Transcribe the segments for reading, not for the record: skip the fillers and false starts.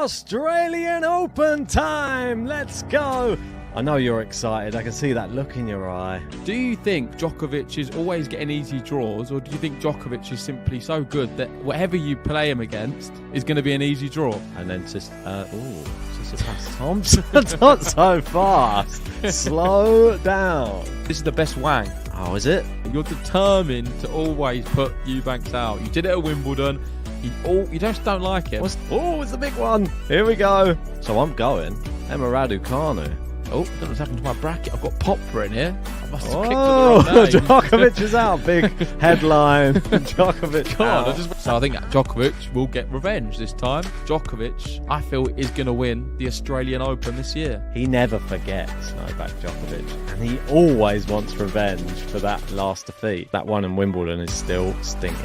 Australian Open time. Let's go. I know you're excited. I can see that look in your eye. Do you think Djokovic is always getting easy draws, or do you think Djokovic is simply so good that whatever you play him against is going to be an easy draw? And then just, Tsitsipas Thompson. Not so fast. Slow down. This is the best Wang. Oh, is it? You're determined to always put Eubanks out. You did it at Wimbledon. You just don't like it. It's the big one. Here we go. So I'm going Emma Raducanu. Oh, don't know what's happened to my bracket. I've got Popper in here. I must have clicked Oh, on the wrong name. Djokovic is out. Big headline. Djokovic out. So I think that Djokovic will get revenge this time. Djokovic, I feel, is going to win the Australian Open this year. He never forgets, Novak Djokovic. And he always wants revenge for that last defeat. That one in Wimbledon is still stinging.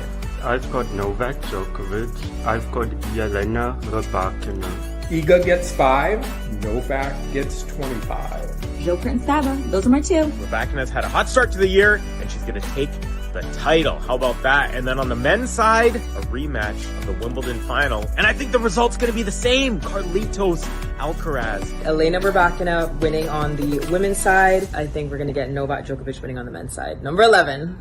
I've got Novak Djokovic. I've got Jelena Rybakina. Iga gets 5, Novak gets 25. Joker and Saba, those are my 2. Rybakina's had a hot start to the year, and she's going to take the title. How about that? And then on the men's side, a rematch of the Wimbledon final. And I think the result's going to be the same. Carlitos Alcaraz. Elena Rybakina winning on the women's side. I think we're going to get Novak Djokovic winning on the men's side. Number 11.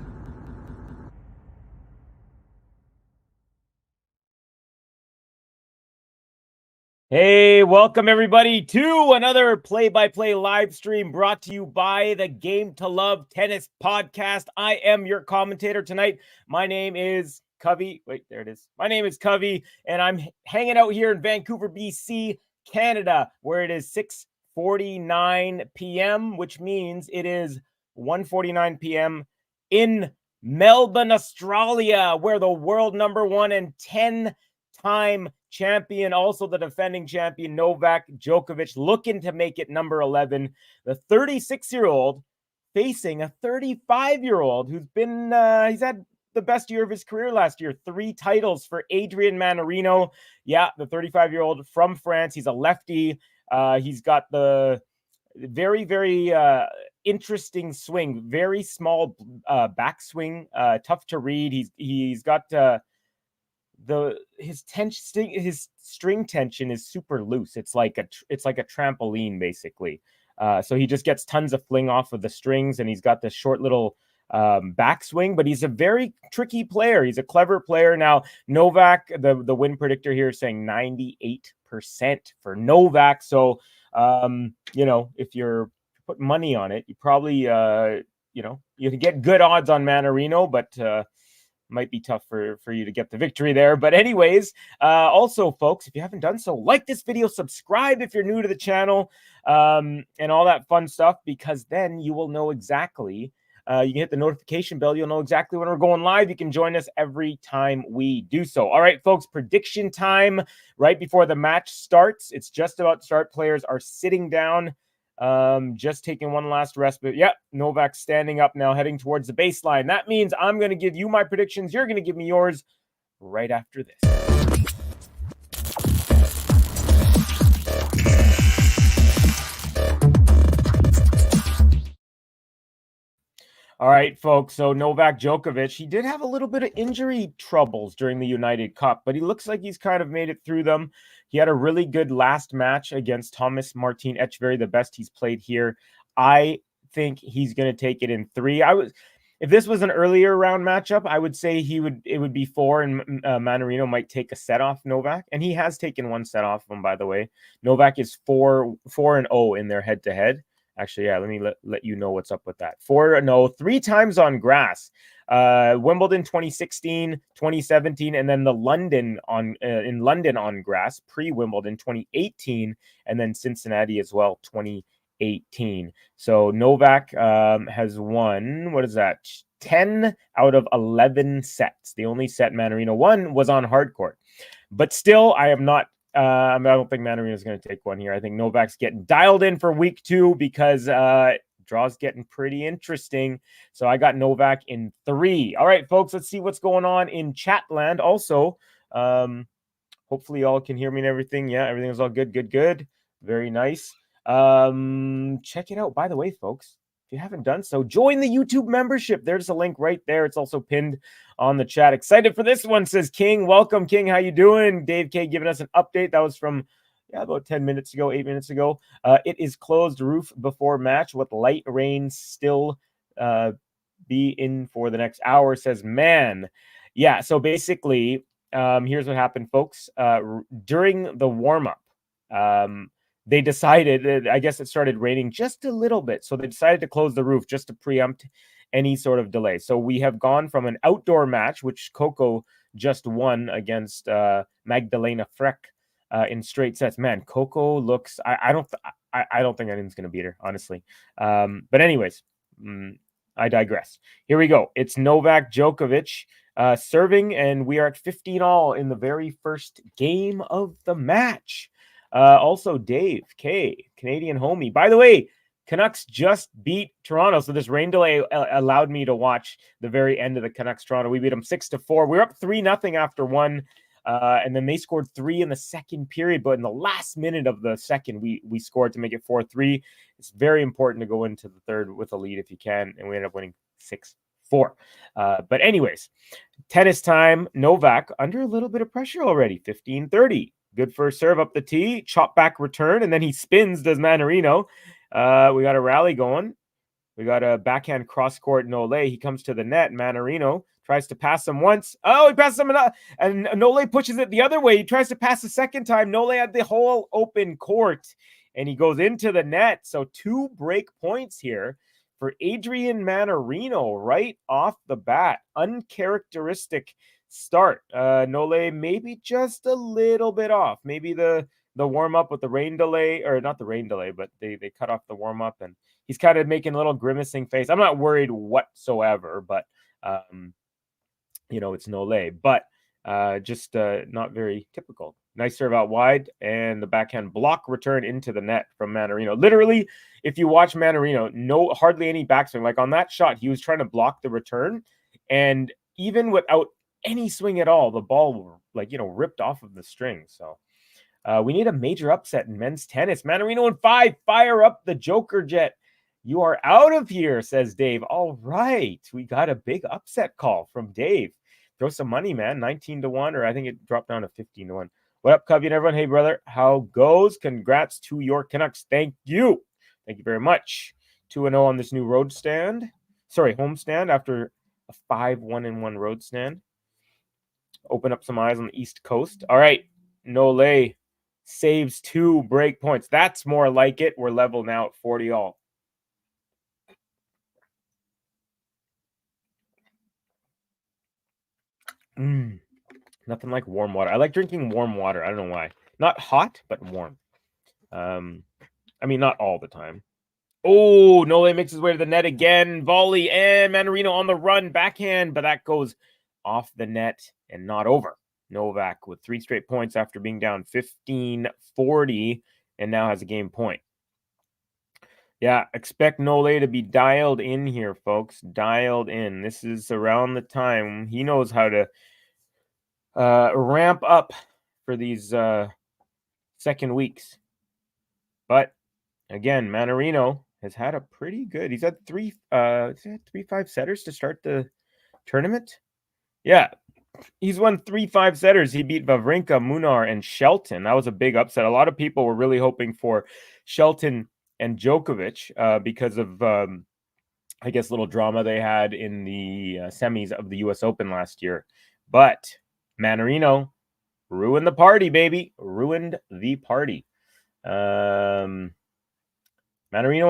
Hey, welcome everybody to another play-by-play live stream brought to you by the Game to Love Tennis Podcast. I am your commentator tonight. My name is Covey. Wait, there it is. My name is Covey, and I'm hanging out here in Vancouver, BC, Canada, where it is 6:49 p.m., which means it is 1:49 p.m. in Melbourne, Australia, where the world number 1 and 10-time champion, also the defending champion, Novak Djokovic, looking to make it number 11. The 36-year-old facing a 35-year-old who's been, he's had the best year of his career last year. 3 titles for Adrian Mannarino. Yeah, the 35-year-old from France. He's a lefty. He's got the very, very interesting swing, very small backswing, tough to read. He's got his string tension is super loose. It's like a trampoline basically. So he just gets tons of fling off of the strings, and he's got this short little backswing, but he's a very tricky player. He's a clever player. Now, Novak, the win predictor here is saying 98% for Novak. So, if you're putting money on it, you probably, you can get good odds on Mannarino, but might be tough for you to get the victory there. But anyways, also, folks, if you haven't done so, like this video, subscribe if you're new to the channel, and all that fun stuff, because then you will know exactly, you can hit the notification bell. You'll know exactly when we're going live. You can join us every time we do so. All right, folks, prediction time right before the match starts. It's just about to start. Players are sitting down. Just taking one last respite. Yep, Novak's standing up now, heading towards the baseline. That means I'm going to give you my predictions. You're going to give me yours right after this. All right, folks. So Novak Djokovic, he did have a little bit of injury troubles during the United Cup, but he looks like he's kind of made it through them. He had a really good last match against Thomas Martin Etcheverry, the best he's played here. I think he's going to take it in 3. If this was an earlier round matchup, I would say it would be 4, and Mannarino might take a set off Novak, and he has taken one set off him, by the way. Novak is 4-0 in their head-to-head. Actually, yeah, let me let you know what's up with that. 4-0, 3 times on grass. Wimbledon 2016, 2017, and then the in London on grass, pre-Wimbledon 2018, and then Cincinnati as well, 2018. So Novak has won, 10 out of 11 sets. The only set Mannarino won was on hard court. But still, I am not I don't think Mannarino is going to take one here. I think Novak's getting dialed in for week 2 because draw's getting pretty interesting. So I got Novak in 3. All right, folks, let's see what's going on in chat land. Also, hopefully y'all can hear me and everything. Yeah, everything is all good. Very nice. Check it out. By the way, folks, if you haven't done so, join the YouTube membership. There's a link right there. It's also pinned on the chat. Excited for this one, says King. Welcome, King. How you doing? Dave K giving us an update. That was from about 10 minutes ago, 8 minutes ago. It is closed roof before match with light rain still be in for the next hour, says Man. Yeah, so basically, here's what happened, folks. During the warm-up, they decided, I guess it started raining just a little bit, so they decided to close the roof just to preempt any sort of delay. So we have gone from an outdoor match, which Coco just won against Magdalena Freck in straight sets. Man, Coco looks, I don't think anyone's going to beat her, honestly. But anyways, I digress. Here we go. It's Novak Djokovic serving, and we are at 15-all in the very first game of the match. Also, Dave K, Canadian homie. By the way, Canucks just beat Toronto, so this rain delay allowed me to watch the very end of the Canucks-Toronto. We beat them 6-4. We were up 3-0 after one, and then they scored 3 in the second period, but in the last minute of the second, we scored to make it 4-3. It's very important to go into the third with a lead if you can, and we ended up winning 6-4. But anyways, tennis time. Novak under a little bit of pressure already, 15-30. Good first serve up the tee, chop back return, and then he spins, does Mannarino. We got a rally going. We got a backhand cross-court Nole. He comes to the net. Mannarino tries to pass him once. Oh, he passes him enough. And Nole pushes it the other way. He tries to pass the second time. Nole had the whole open court, and he goes into the net. So 2 break points here for Adrian Mannarino right off the bat. Uncharacteristic start. Nole maybe just a little bit off. Maybe the warm-up with the rain delay, or not the rain delay, but they cut off the warm-up, and he's kind of making a little grimacing face. I'm not worried whatsoever, but, it's Nole. But just not very typical. Nice serve out wide, and the backhand block return into the net from Mannarino. Literally, if you watch Mannarino, hardly any backswing. Like on that shot, he was trying to block the return, and even without any swing at all, the ball, ripped off of the string. So we need a major upset in men's tennis. Mannarino in 5. Fire up the Joker jet. You are out of here, says Dave. All right. We got a big upset call from Dave. Throw some money, man. 19-1, or I think it dropped down to 15-1. What up, Covey and everyone? Hey, brother. How goes? Congrats to your Canucks. Thank you. Thank you very much. 2-0 on this new home stand after a 5-1-1 road stand. Open up some eyes on the East Coast. All right. Nole saves 2 break points. That's more like it. We're level now at 40-all. Nothing like warm water. I like drinking warm water. I don't know why. Not hot, but warm. Not all the time. Oh, Nole makes his way to the net again. Volley, and Mannarino on the run. Backhand, but that goes off the net and not over. Novak with 3 straight points after being down 15-40 and now has a game point. Yeah, expect Nole to be dialed in here, folks. Dialed in. This is around the time he knows how to ramp up for these second weeks. But again, Mannarino has had a pretty good. He's had 3 5-setters to start the tournament. Yeah. He's won 3 5-setters. He beat Wawrinka, Munar, and Shelton. That was a big upset. A lot of people were really hoping for Shelton and Djokovic because of, little drama they had in the semis of the U.S. Open last year. But Mannarino ruined the party, baby. Ruined the party. Mannarino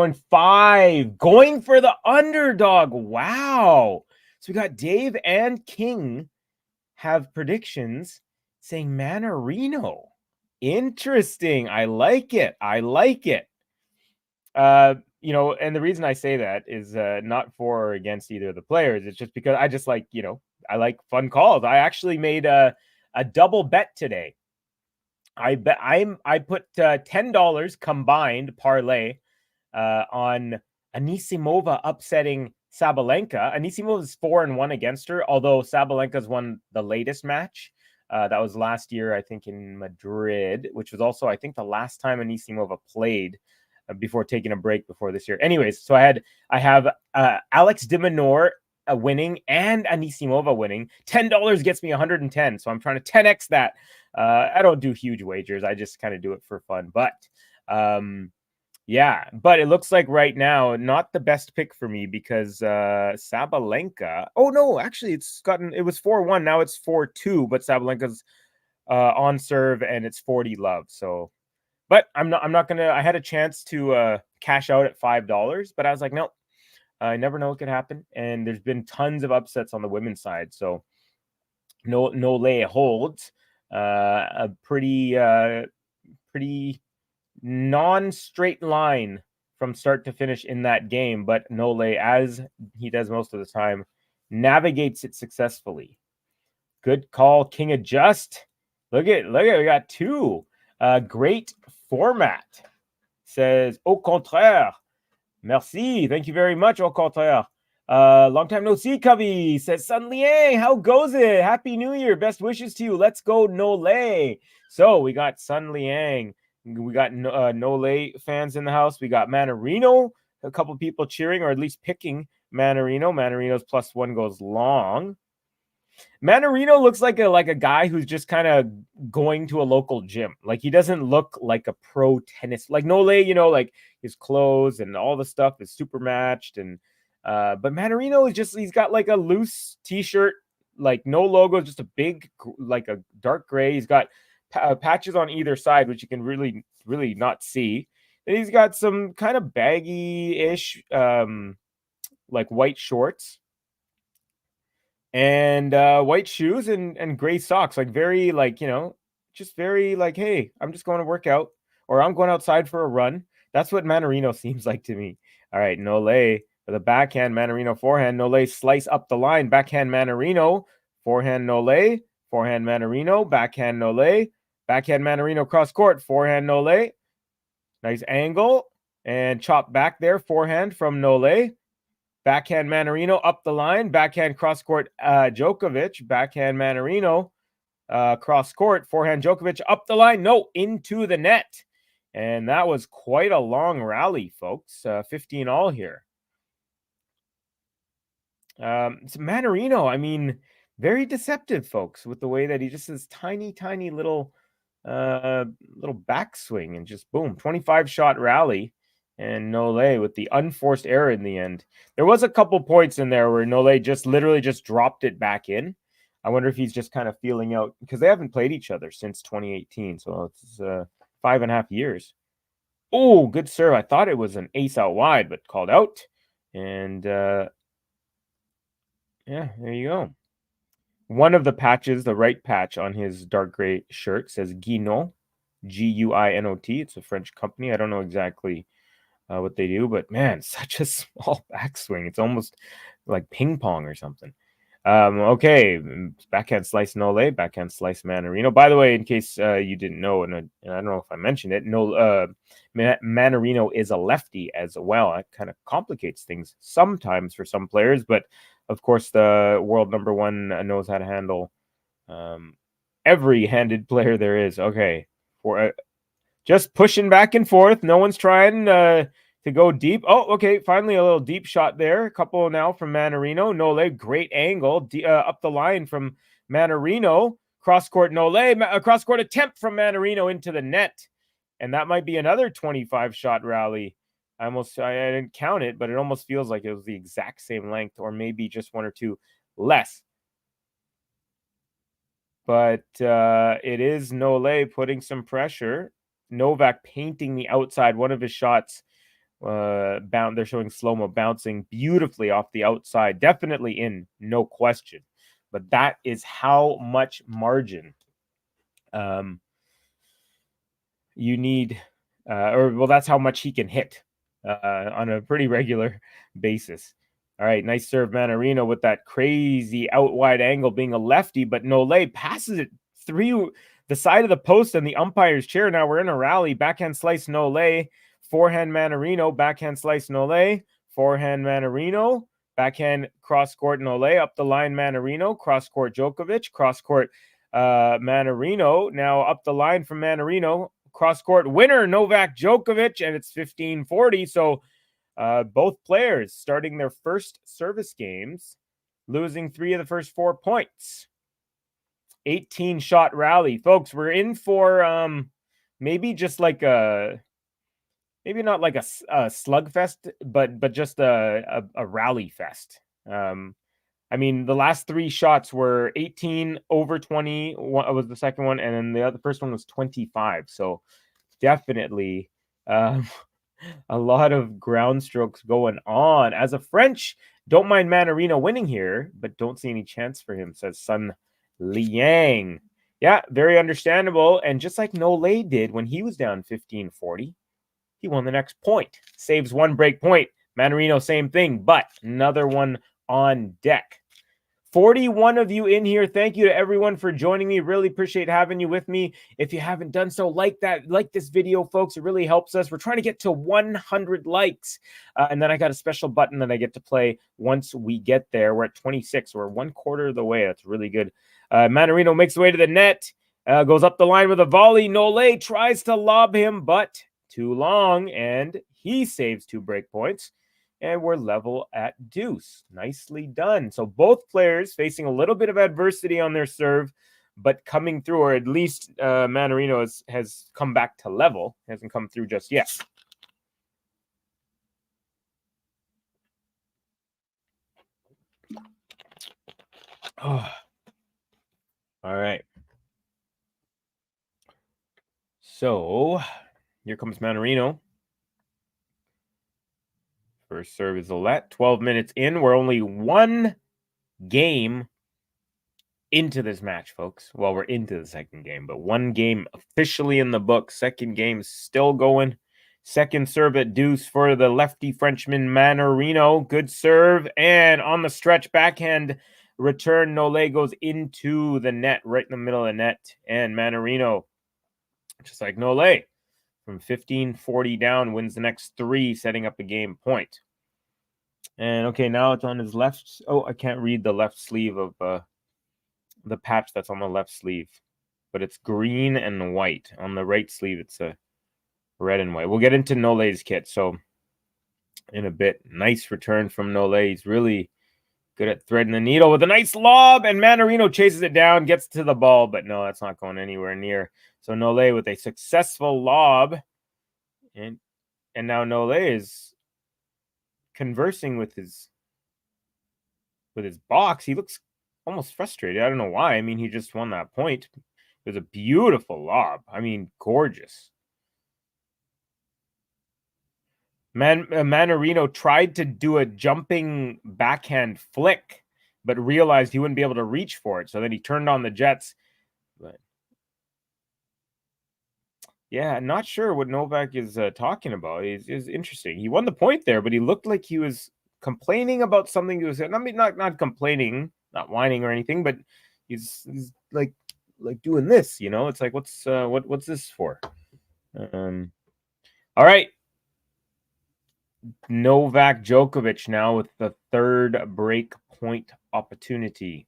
in 5. Going for the underdog. Wow. So we got Dave and King have predictions saying Mannarino. Interesting. I like it. And the reason I say that is not for or against either of the players. It's just because I just like, I like fun calls. I actually made a double bet today. I put $10 combined parlay on Anisimova upsetting Sabalenka. Anisimova is 4-1 against her, although Sabalenka's won the latest match. That was last year, I think, in Madrid, which was also, I think, the last time Anisimova played before taking a break before this year. Anyways, so I have Alex de Minaur winning and Anisimova winning. $10 gets me 110. So I'm trying to 10x that. I don't do huge wagers. I just kind of do it for fun. But yeah, but it looks like right now, not the best pick for me because Sabalenka. Oh, no, actually, it was 4-1. Now it's 4-2, but Sabalenka's on serve and it's 40 love. So, but I'm not going to, I had a chance to cash out at $5, but I was like, no, I never know what could happen. And there's been tons of upsets on the women's side. So, Nole holds a pretty non-straight line from start to finish in that game, but Nole, as he does most of the time, navigates it successfully. Good call, King Adjust. Look at we got two. Great format. Says au contraire. Merci. Thank you very much, au contraire. Long time no see, Cubby. Says Sun Liang, how goes it? Happy New Year. Best wishes to you. Let's go Nole. So we got Sun Liang. We got Nole fans in the house. We got Mannarino. A couple people cheering, or at least picking Mannarino. Mannarino's +1 goes long. Mannarino looks like a guy who's just kind of going to a local gym. Like, he doesn't look like a pro tennis. Like Nole, like his clothes and all the stuff is super matched. And but Mannarino is just, he's got like a loose t-shirt, like no logo, just a big, like a dark gray. He's got patches on either side, which you can really not see. And he's got some kind of baggy-ish like white shorts and white shoes and gray socks, like very, like, just very like, hey, I'm just going to work out, or I'm going outside for a run. That's what Mannarino seems like to me. All right, Nole with a backhand, Mannarino forehand. Nole slice up the line, backhand Mannarino, forehand Nole, forehand Mannarino, backhand Nole, backhand Mannarino cross court, forehand Nole. Nice angle and chop back there, forehand from Nole. Backhand Mannarino up the line, backhand cross court Djokovic, backhand Mannarino cross court, forehand Djokovic up the line, no, into the net. And that was quite a long rally, folks. 15 all here. So Mannarino, I mean, very deceptive, folks, with the way that he just has tiny little backswing and just boom, 25 shot rally. And Nole with the unforced error in the end. There was a couple points in there where Nole literally dropped it back in. I wonder if he's just kind of feeling out, because they haven't played each other since 2018. So it's 5.5 years. Oh, good serve. I thought it was an ace out wide, but called out. And yeah, there you go. One of the patches, the right patch on his dark gray shirt, says Guinot, Guinot. It's a French company. I don't know exactly what they do, but man, such a small backswing. It's almost like ping pong or something. Okay, backhand slice Nole, backhand slice Mannarino. By the way, in case you didn't know, and I don't know if I mentioned it, Mannarino is a lefty as well. It kind of complicates things sometimes for some players, but of course, the world number one knows how to handle every handed player there is. Okay, for just pushing back and forth. No one's trying to go deep. Oh, okay. Finally, a little deep shot there. A couple now from Mannarino. Nole, great angle up the line from Mannarino. Cross court Nole. Cross court attempt from Mannarino into the net. And that might be another 25 shot rally. I didn't count it, but it almost feels like it was the exact same length, or maybe just one or two less. But it is Nole putting some pressure. Novak painting the outside. One of his shots, they're showing slow-mo, bouncing beautifully off the outside. Definitely in, no question. But that is how much margin you need, that's how much he can hit on a pretty regular basis. All right, nice serve, Mannarino, with that crazy out wide angle, being a lefty, but Nole passes it through the side of the post and the umpire's chair. Now we're in a rally. Backhand slice Nole, forehand Mannarino, backhand slice Nole, forehand Mannarino, backhand cross court Nole, up the line Mannarino, cross court Djokovic, cross court Mannarino. Now up the line from Mannarino, cross court winner Novak Djokovic, and it's 15-40. So both players starting their first service games losing 3 of the first 4 points. 18-shot rally. Folks, we're in for maybe just like maybe not like a slugfest, but just a rally fest. I mean, the last 3 shots were 18 over 20 was the second one, and then the first one was 25. So definitely a lot of ground strokes going on. As a French, don't mind Mannarino winning here, but don't see any chance for him, says Sun Liang. Yeah, very understandable. And just like Nole did when he was down 15-40, he won the next point. Saves 1 break point. Mannarino, same thing, but another one on deck. 41 of you in here. Thank you to everyone for joining me. Really appreciate having you with me. If you haven't done so, like this video, folks. It really helps us. We're trying to get to 100 likes. And then I got a special button that I get to play once we get there. We're at 26. We're 1/4 of the way. That's really good. Mannarino makes the way to the net. Goes up the line with a volley. Nole tries to lob him, but too long. And he saves 2 break points. And we're level at deuce. Nicely done. So both players facing a little bit of adversity on their serve, but coming through, or at least Mannarino has come back to level. Hasn't come through just yet. Oh. All right. So here comes Mannarino. First serve is Olet. 12 minutes in. We're only 1 game into this match, folks. Well, we're into the second game, but 1 game officially in the book. Second game still going. Second serve at deuce for the lefty Frenchman Mannarino. Good serve. And on the stretch, backhand return. Nole goes into the net, right in the middle of the net. And Mannarino, just like Nole, from 15-40 down, wins the next 3, setting up a game point. And okay, now it's on his left. Oh, I can't read the left sleeve of the patch that's on the left sleeve, but it's green and white. On the right sleeve, it's a red and white. We'll get into Nole's kit. So in a bit, nice return from Nole. He's really good at threading the needle with a nice lob, and Mannarino chases it down, gets to the ball, but no, that's not going anywhere near. So Nole with a successful lob, and now Nole is conversing with his box. He looks almost frustrated. I don't know why. I mean, he just won that point. It was a beautiful lob. I mean, gorgeous. Mannarino tried to do a jumping backhand flick, but realized he wouldn't be able to reach for it. So then he turned on the jets. But yeah, not sure what Novak is talking about. It's interesting. He won the point there, but he looked like he was complaining about something. He was not complaining, not whining or anything, but he's like doing this, you know. It's like, what's this for? All right. Novak Djokovic now with the 3rd break point opportunity.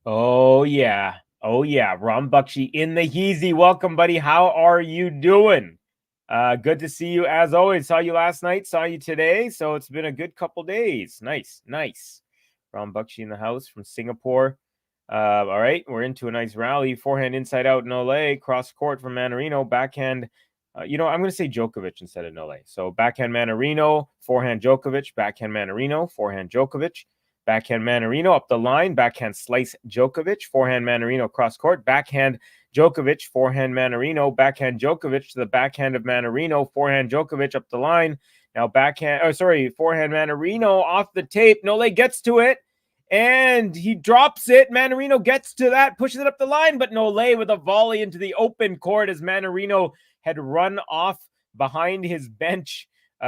Oh yeah. Ron Bakshi in the Heezy. Welcome, buddy. How are you doing? Good to see you as always. Saw you last night, saw you today. So it's been a good couple days. Nice. Ron Bakshi in the house from Singapore. All right, we're into a nice rally. Forehand inside out, Nole. Cross court from Mannarino. Backhand. I'm going to say Djokovic instead of Nole. So backhand Mannarino, forehand Djokovic, backhand Mannarino, forehand Djokovic, backhand Mannarino up the line, backhand slice Djokovic, forehand Mannarino cross court, backhand Djokovic, forehand Mannarino, backhand Djokovic to the backhand of Mannarino, forehand Djokovic up the line. Now forehand Mannarino off the tape. Nole gets to it. And he drops it. Mannarino gets to that, pushes it up the line, but Nole with a volley into the open court as Mannarino had run off behind his bench,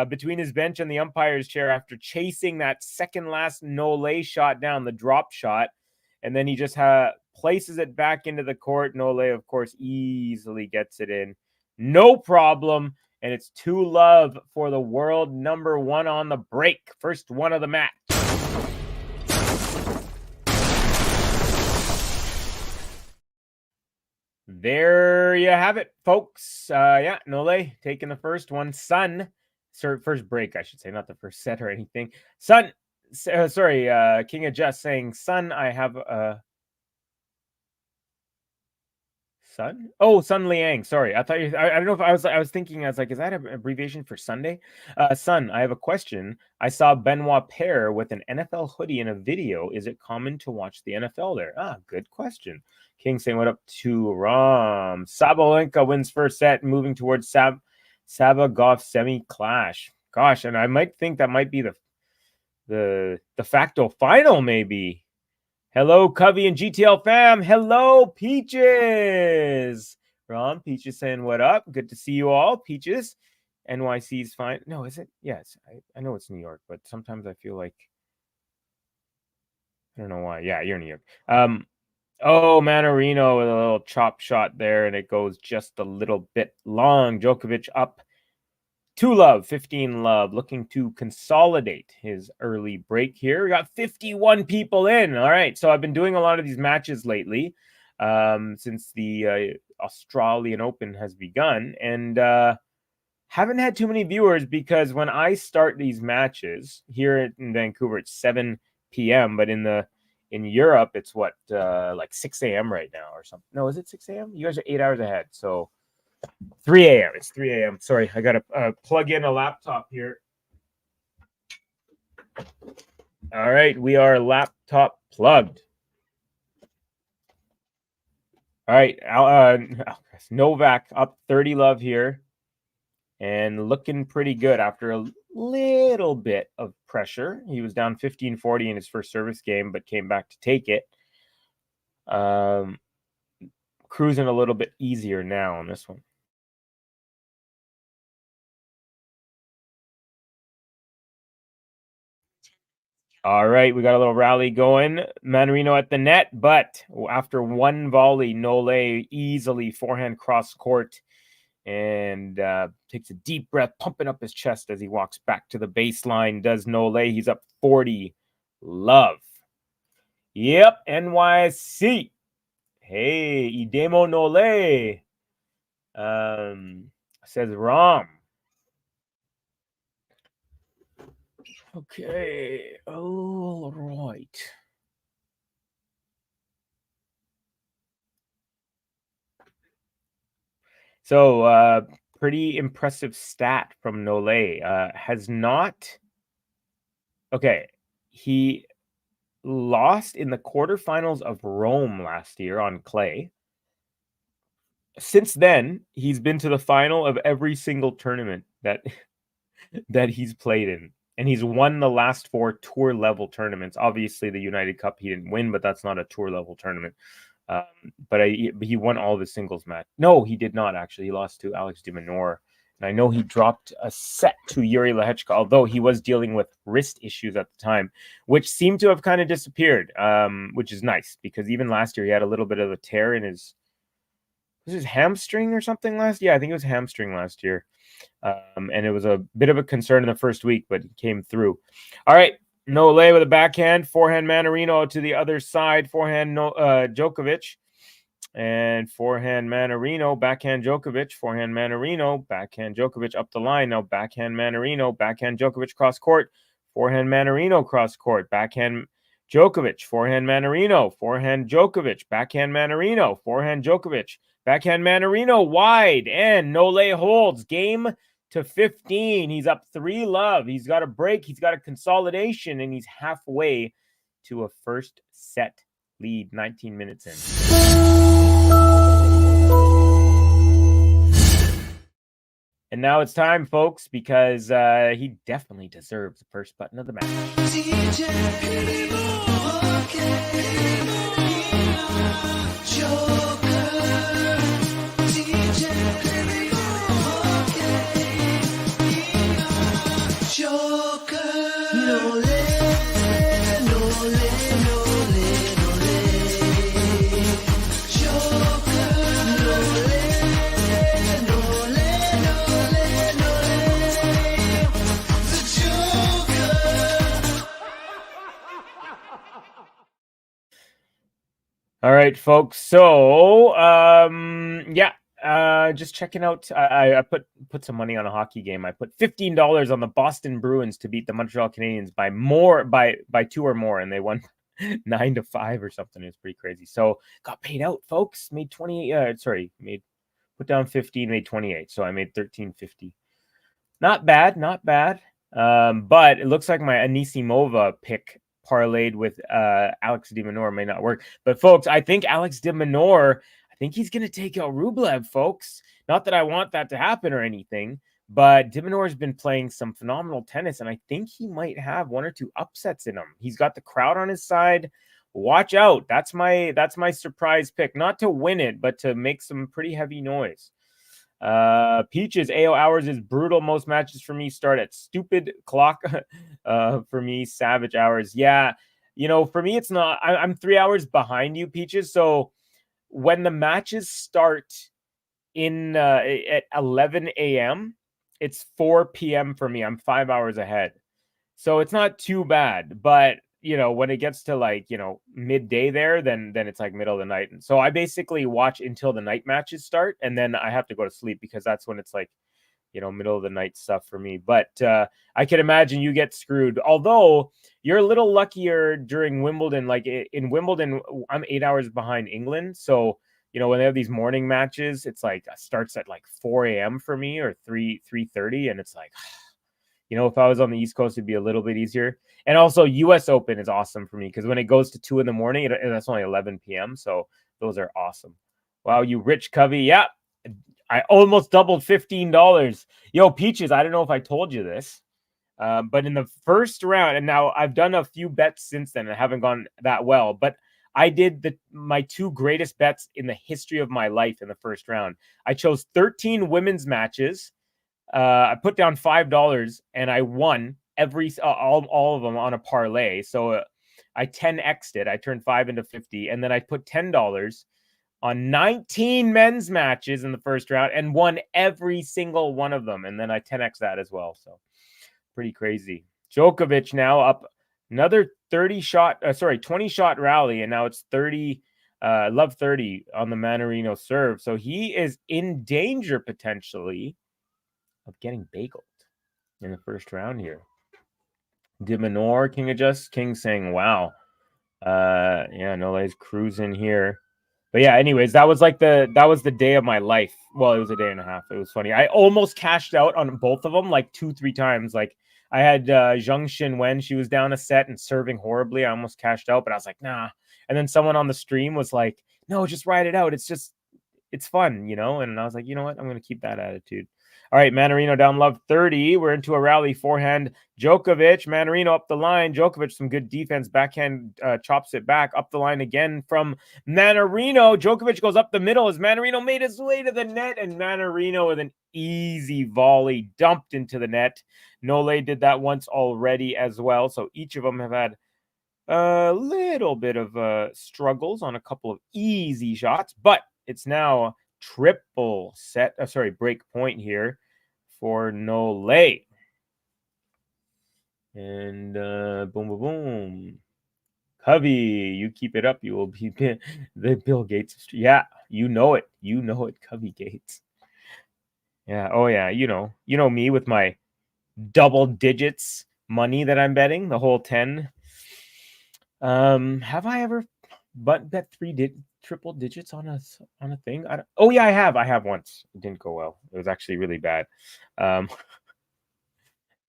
between his bench and the umpire's chair after chasing that second last Nole shot down, the drop shot. And then he just places it back into the court. Nole, of course, easily gets it in. No problem. And it's 2-love for the world number 1 on the break. First one of the match. There you have it, folks. Nole taking the first one. Sun first break, I should say, not the first set or anything. King of Just saying, son, I have a Sun? Oh, Sun Liang. Sorry. I thought I don't know if I was thinking, I was like, is that an abbreviation for Sunday? Sun, I have a question. I saw Benoit Paire with an NFL hoodie in a video. Is it common to watch the NFL there? Ah, good question. King saying, what up to Ram? Sabalenka wins first set, moving towards Sabagov semi-clash. Gosh, and I might think that might be the de facto final, maybe. Hello, Covey and GTL fam. Hello, Peaches. Ron, Peaches saying, what up? Good to see you all. Peaches. NYC's fine. No, is it? Yes. I know it's New York, but sometimes I feel like, I don't know why. Yeah, you're New York. Oh, Mannarino with a little chop shot there, and it goes just a little bit long. Djokovic up 2-love, 15-love, looking to consolidate his early break here. We got 51 people in. All right, so I've been doing a lot of these matches lately since the Australian Open has begun, and haven't had too many viewers because when I start these matches here in Vancouver, it's 7 p.m., but in Europe, it's what, like 6 a.m. right now or something. No, is it 6 a.m.? You guys are 8 hours ahead, so 3 a.m. It's 3 a.m. Sorry, I got to plug in a laptop here. All right, we are laptop plugged. All right, Novak up 30-love here and looking pretty good after a little bit of pressure. He was down 15-40 in his first service game, but came back to take it. Cruising a little bit easier now on this one. All right, we got a little rally going. Mannarino at the net, but after one volley, Nole easily forehand cross court and takes a deep breath, pumping up his chest as he walks back to the baseline. Does Nole. He's up 40-love. Yep, NYC. Hey, Idemo Nole. Says Ram. Okay, all right. So, pretty impressive stat from Nole. Has not... Okay, he lost in the quarterfinals of Rome last year on clay. Since then, he's been to the final of every single tournament that he's played in. And he's won the last 4 tour-level tournaments. Obviously, the United Cup he didn't win, but that's not a tour-level tournament. But he won all of his singles match. No, he did not, actually. He lost to Alex de Minaur. And I know he dropped a set to Yuri Lehechka, although he was dealing with wrist issues at the time, which seemed to have kind of disappeared, which is nice. Because even last year, he had a little bit of a tear in his... Was his hamstring or something last year? Yeah, I think it was hamstring last year. And it was a bit of a concern in the first week, but it came through. All right, Nole with a backhand, forehand Mannarino to the other side, forehand Djokovic, and forehand Mannarino, backhand Djokovic, forehand Mannarino, backhand Djokovic up the line. Now backhand Mannarino, backhand Djokovic cross court, forehand Mannarino cross court, backhand Djokovic, forehand Mannarino, forehand Djokovic, backhand Mannarino, forehand Djokovic, backhand Mannarino wide, and Nole holds game to 15. He's up 3-love. He's got a break. He's got a consolidation, and he's halfway to a first set lead, 19 minutes in. And now it's time, folks, because he definitely deserves the first button of the match. All right, folks. So, yeah, Just checking out. I put some money on a hockey game. I put $15 on the Boston Bruins to beat the Montreal Canadiens by 2 or more, and they won 9-5 or something. It was pretty crazy. So got paid out, folks. Made 28. Put down 15, made 28. So I made 13.50. Not bad, not bad. But it looks like my Anisimova pick parlayed with Alex de Minaur may not work. But folks, I think Alex de Minaur, I think he's going to take out Rublev, folks. Not that I want that to happen or anything, but de Minaur has been playing some phenomenal tennis, and I think he might have 1 or 2 upsets in him. He's got the crowd on his side. Watch out. That's my surprise pick. Not to win it, but to make some pretty heavy noise. Peaches, AO hours is brutal. Most matches for me start at stupid clock. For me, savage hours. Yeah, for me, it's not. I'm 3 hours behind you, Peaches. So when the matches start at 11 a.m., it's 4 p.m. for me. I'm 5 hours ahead. So it's not too bad. But when it gets to midday there, then it's like middle of the night. And so I basically watch until the night matches start, and then I have to go to sleep because that's when it's middle of the night stuff for me. But I can imagine you get screwed. Although you're a little luckier during Wimbledon. Like in Wimbledon, I'm 8 hours behind England. So, when they have these morning matches, it's starts at 4 a.m. for me or 3:30. And it's if I was on the East Coast, it'd be a little bit easier. And also US Open is awesome for me because when it goes to 2 a.m, that's only 11 p.m. So those are awesome. Wow, you rich Covey. Yeah, I almost doubled $15. Yo, Peaches, I don't know if I told you this, but in the first round, and now I've done a few bets since then and haven't gone that well, but I did my 2 greatest bets in the history of my life in the first round. I chose 13 women's matches. I put down $5 and I won all of them on a parlay. So I 10x'd it. I turned 5 into 50, and then I put $10 on 19 men's matches in the first round and won every single one of them. And then I 10x that as well. So pretty crazy. Djokovic now up another 20 shot rally, and now it's 30. Love 30 on the Mannarino serve. So he is in danger potentially of getting bageled in the first round here. De Minaur, King saying, wow. Nole's cruising here. But yeah, anyways, that was the day of my life. Well, it was a day and a half. It was funny. I almost cashed out on both of them 2-3 times. I had Zheng Xinwen. She was down a set and serving horribly. I almost cashed out, but I was like, nah. And then someone on the stream was like, no, just ride it out. It's fun, And I was like, you know what? I'm going to keep that attitude. All right, Mannarino down love 30. We're into a rally. Forehand, Djokovic. Mannarino up the line. Djokovic, some good defense. Backhand chops it back. Up the line again from Mannarino. Djokovic goes up the middle as Mannarino made his way to the net. And Mannarino with an easy volley dumped into the net. Nole did that once already as well. So each of them have had a little bit of struggles on a couple of easy shots. But it's now triple break point here for Nole. And boom, boom, boom. Covey, you keep it up. You will be the Bill Gates. Yeah, you know it. You know it, Covey Gates. Yeah. Oh, yeah. You know me with my double digits money that I'm betting, the whole 10. Have I ever bet triple digits on a thing? I have once. It didn't go well. It was actually really bad.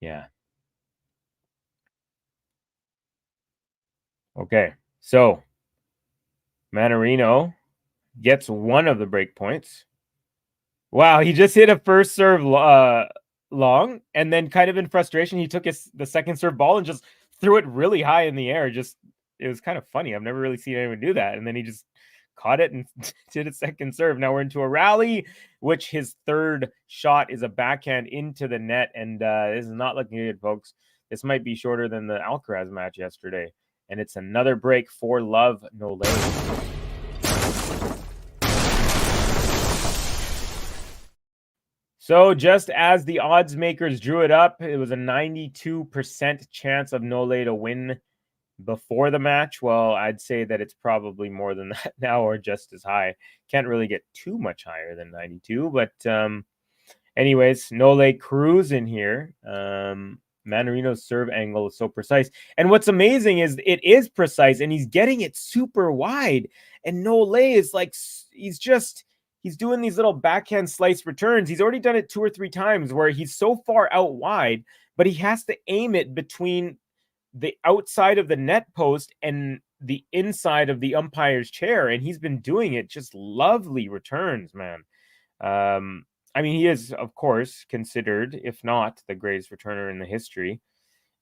Yeah. Okay, so Mannarino gets one of the break points. Wow, he just hit a first serve long, and then kind of in frustration, he took the second serve ball and just threw it really high in the air. It was kind of funny. I've never really seen anyone do that. And then he just caught it and did a second serve. Now we're into a rally, which his third shot is a backhand into the net. And this is not looking good, folks. This might be shorter than the Alcaraz match yesterday. And it's another break for Love Nole. So just as the odds makers drew it up, it was a 92% chance of Nole to win before the match, well, I'd say that it's probably more than that now or just as high. Can't really get too much higher than 92, but anyways, Nole cruising here. Mannarino's serve angle is so precise. And what's amazing is it is precise and he's getting it super wide. And Nole is like, he's doing these little backhand slice returns. He's already done it 2 or 3 times where he's so far out wide, but he has to aim it between the outside of the net post and the inside of the umpire's chair. And he's been doing it, just lovely returns, man. I mean, he is, of course, considered, if not the greatest returner in the history.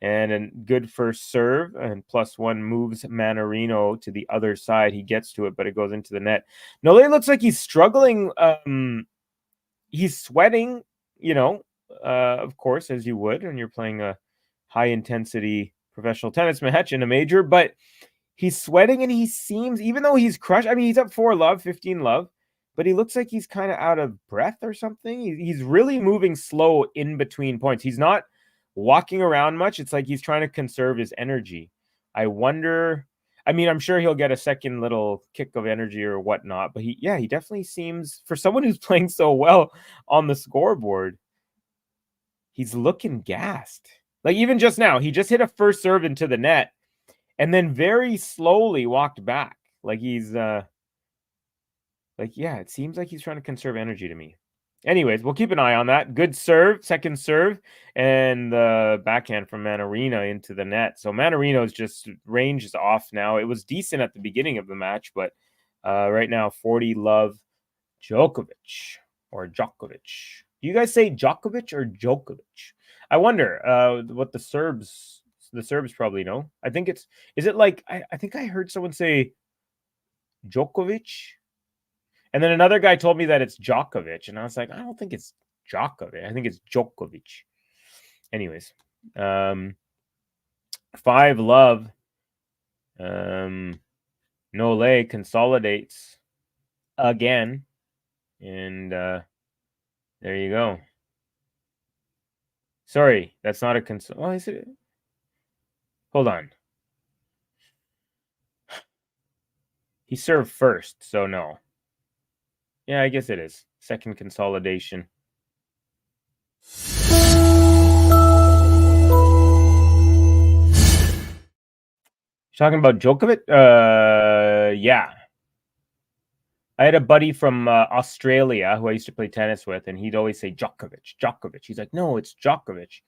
And a good first serve, and +1 moves Mannarino to the other side. He gets to it, but it goes into the net. Nole looks like he's struggling. He's sweating, of course, as you would when you're playing a high-intensity professional tennis match in a major. But he's sweating, and he seems, even though he's crushed, I mean, he's up 4-love, 15-love. But he looks like he's kind of out of breath or something. He's really moving slow in between points. He's not walking around much. It's like he's trying to conserve his energy. I wonder, I mean, I'm sure he'll get a second little kick of energy or whatnot. But he definitely seems, for someone who's playing so well on the scoreboard, he's looking gassed. Like even just now, he just hit a first serve into the net and then very slowly walked back. Like he's... it seems like he's trying to conserve energy to me. Anyways, we'll keep an eye on that. Good serve, second serve, and the backhand from Mannarino into the net. So Mannarino's just range is off now. It was decent at the beginning of the match, but right now 40-love Djokovic or Djokovic. Do you guys say Djokovic or Djokovic? I wonder what the Serbs probably know. I think is it like, I think I heard someone say Djokovic. And then another guy told me that it's Djokovic. And I was like, I don't think it's Djokovic. I think it's Djokovic. Anyways. 5-love. Nole consolidates again. And there you go. Sorry, that's not a Oh, is it? Hold on. He served first, so no. Yeah, I guess it is. Second consolidation. Talking about Djokovic? Yeah. I had a buddy from Australia who I used to play tennis with, and he'd always say Djokovic. He's like, no, it's Djokovic.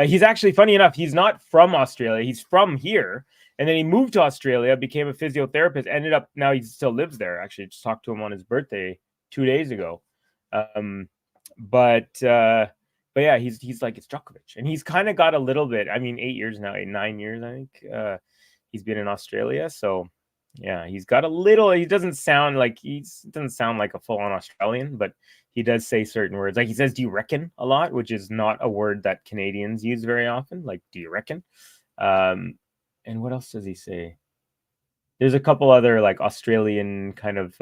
He's actually, funny enough, he's not from Australia. He's from here. And then he moved to Australia, became a physiotherapist, ended up, now he still lives there. Actually, just talked to him on his birthday 2 days ago. But yeah, he's like, it's Djokovic. And he's kind of got a little bit, I mean, 8 years now, 9 years, I think. He's been in Australia. So yeah, he's got a little, he doesn't sound like a full-on Australian, but he does say certain words. Like he says, do you reckon a lot, which is not a word that Canadians use very often. Like, do you reckon? And what else does he say? There's a couple other like Australian kind of,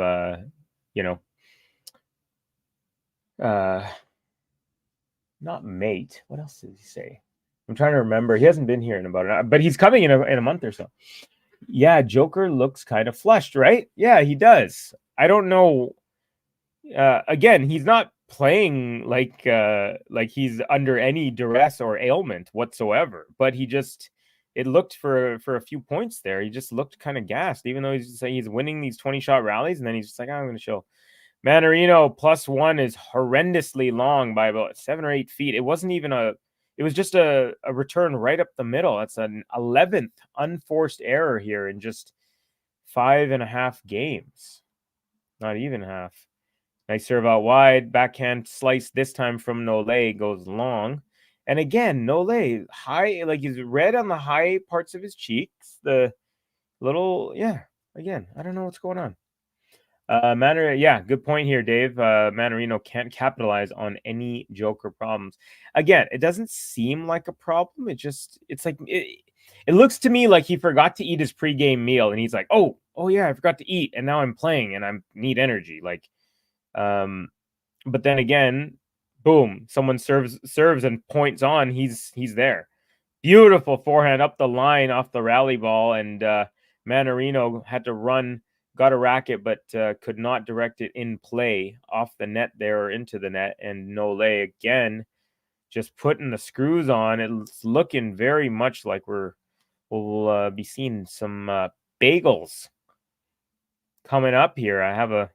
not mate. What else does he say? I'm trying to remember. He hasn't been here in about an, but he's coming in a month or so. Yeah, Joker looks kind of flushed, right? Yeah, he does. I don't know. Again, he's not playing like he's under any duress or ailment whatsoever. But it looked for a few points there. He just looked kind of gassed, even though he's winning these 20-shot rallies, and then he's just like, I'm going to show. Mannarino +1 is horrendously long by about 7 or 8 feet. It wasn't even it was just a return right up the middle. That's an 11th unforced error here in just 5.5 games. Not even half. Nice serve out wide. Backhand slice this time from Nole goes long. And again, Nole high, like he's red on the high parts of his cheeks. The little, yeah, again, I don't know what's going on. Yeah, good point here, Dave. Mannarino can't capitalize on any Joker problems. Again, it doesn't seem like a problem. It's like it looks to me like he forgot to eat his pregame meal, and he's like, oh yeah, I forgot to eat, and now I'm playing, and I need energy. Like, but then again, boom, someone serves and points on. He's there. Beautiful forehand up the line off the rally ball, and MANNARINO had to run, got a racket, but could not direct it in play off the net there or into the net. And Nole again, just putting the screws on. It's looking very much like we'll be seeing some bagels coming up here. I'd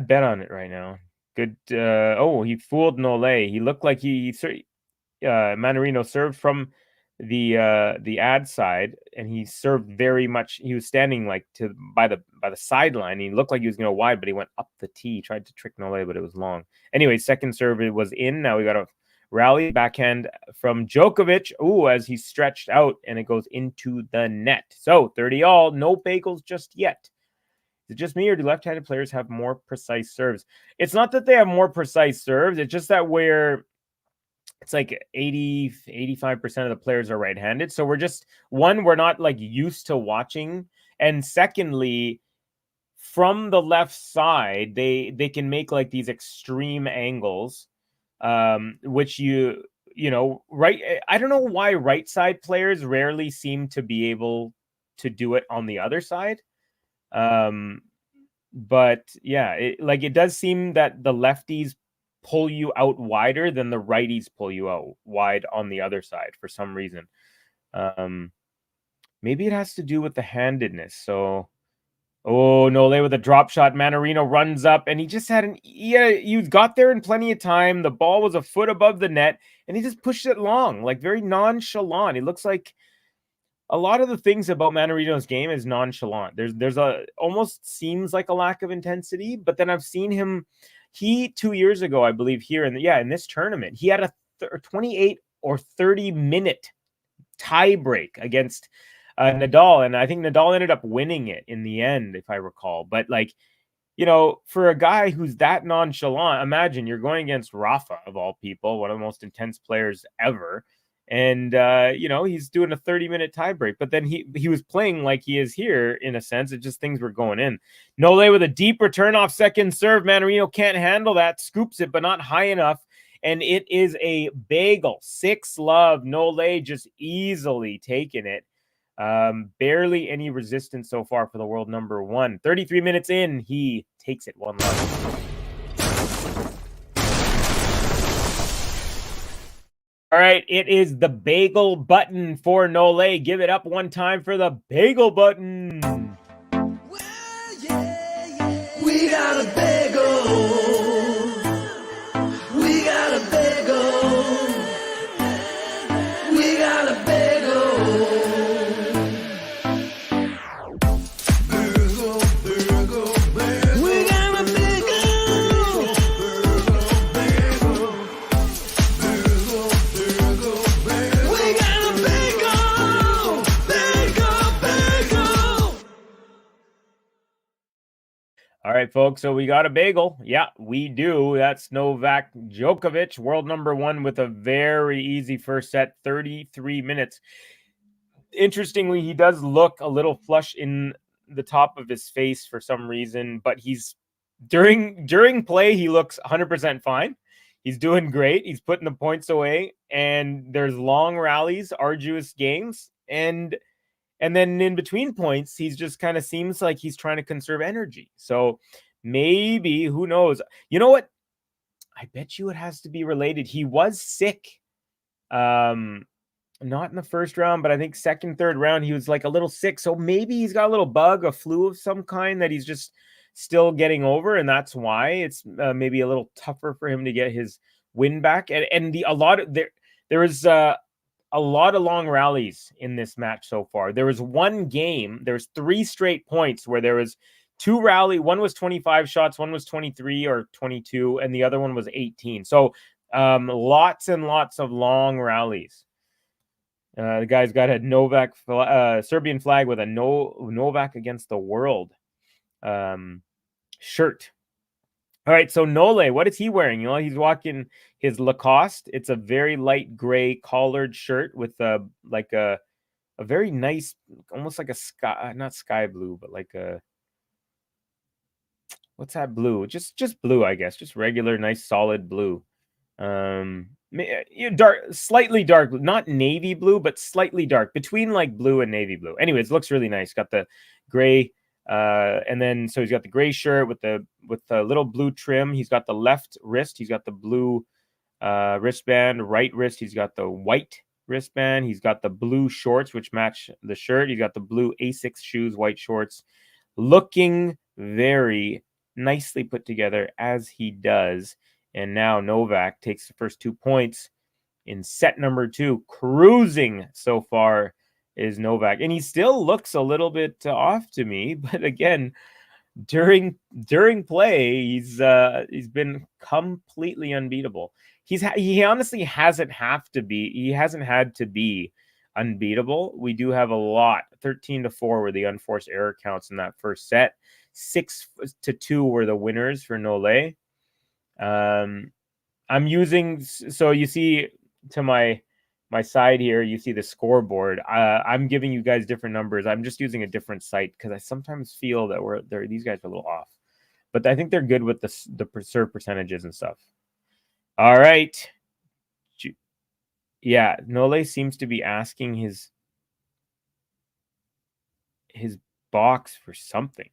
bet on it right now. Good. He fooled Nole. He looked like MANNARINO served from the ad side, and he served very much. He was standing like by the sideline. He looked like he was going to go wide, but he went up the tee, tried to trick Nole, but it was long. Anyway, second serve, it was in. Now we got a rally backhand from Djokovic. As he stretched out, and it goes into the net. So 30-all, no bagels just yet. Is it just me, or do left-handed players have more precise serves? It's not that they have more precise serves. It's just that it's like 85% of the players are right-handed. So we're not like used to watching. And secondly, from the left side, they can make like these extreme angles, which right. I don't know why right side players rarely seem to be able to do it on the other side. But yeah, it does seem that the lefties pull you out wider than the righties pull you out wide on the other side for some reason. Maybe it has to do with the handedness. So, Nole with a drop shot. MANNARINO runs up, and he just he got there in plenty of time. The ball was a foot above the net, and he just pushed it long, like very nonchalant. It looks like a lot of the things about MANNARINO's game is nonchalant. There's almost seems like a lack of intensity, but then I've seen him. 2 years ago, I believe, here in this tournament, he had a 28 or 30-minute tie break against Nadal, and I think Nadal ended up winning it in the end, if I recall. But for a guy who's that nonchalant, imagine you're going against Rafa, of all people, one of the most intense players ever. And, he's doing a 30-minute tiebreak, but then he was playing like he is here in a sense. It just things were going in. Nole with a deep return off second serve. MANNARINO can't handle that, scoops it, but not high enough. And it is a bagel. 6-love. Nole just easily taking it. Barely any resistance so far for the world number one. 33 minutes in, he takes it 1-love. All right, it is the bagel button for Nole. Give it up one time for the bagel button. Well, yeah. We got a bagel. We got a bagel. We got a bagel. Bagel, bagel, bagel. We got a bagel. Bagel, bagel. All right, folks, so we got a bagel. Yeah, we do. That's Novak Djokovic, world number one, with a very easy first set, 33 minutes. Interestingly, he does look a little flush in the top of his face for some reason, but during play, he looks 100% fine. He's doing great. He's putting the points away, and there's long rallies, arduous games, and then in between points, he's just kind of seems like he's trying to conserve energy. So maybe, who knows? You know what? I bet you it has to be related. He was sick. Not in the first round, but I think second, third round, he was like a little sick. So maybe he's got a little bug, a flu of some kind that he's just still getting over. And that's why it's maybe a little tougher for him to get his win back. And there was a lot of long rallies in this match so far. There was one game, there's 3 straight points where there was 2 rally. One was 25 shots, one was 23 or 22, and the other one was 18. So lots and lots of long rallies. The guy's got a Novak Serbian flag with a Novak against the world shirt. All right, so Nole, what is he wearing? He's walking his Lacoste. It's a very light gray collared shirt with a very nice, almost like a sky, not sky blue, but like a, what's that blue? Just blue, I guess. Just regular, nice, solid blue. dark, slightly dark, not navy blue, but slightly dark, between like blue and navy blue. Anyways, looks really nice. Got the gray, and then so he's got the gray shirt with the little blue trim. He's got the left wrist. He's got the blue wristband. Right wrist. He's got the white wristband. He's got the blue shorts, which match the shirt. He's got the blue Asics shoes, white shorts. Looking very nicely put together as he does. And now Novak takes the first 2 points in set number 2. Cruising so far is Novak. And he still looks a little bit off to me. But again, during play, he's been completely unbeatable. He honestly hasn't had to be unbeatable. We do have a lot. 13-4 were the unforced error counts in that first set. 6-2 were the winners for Nole. I'm using, so you see to my side here, you see the scoreboard. I'm giving you guys different numbers. I'm just using a different site because I sometimes feel that these guys are a little off, but I think they're good with the serve percentages and stuff. All right. Yeah, Nole seems to be asking his box for something.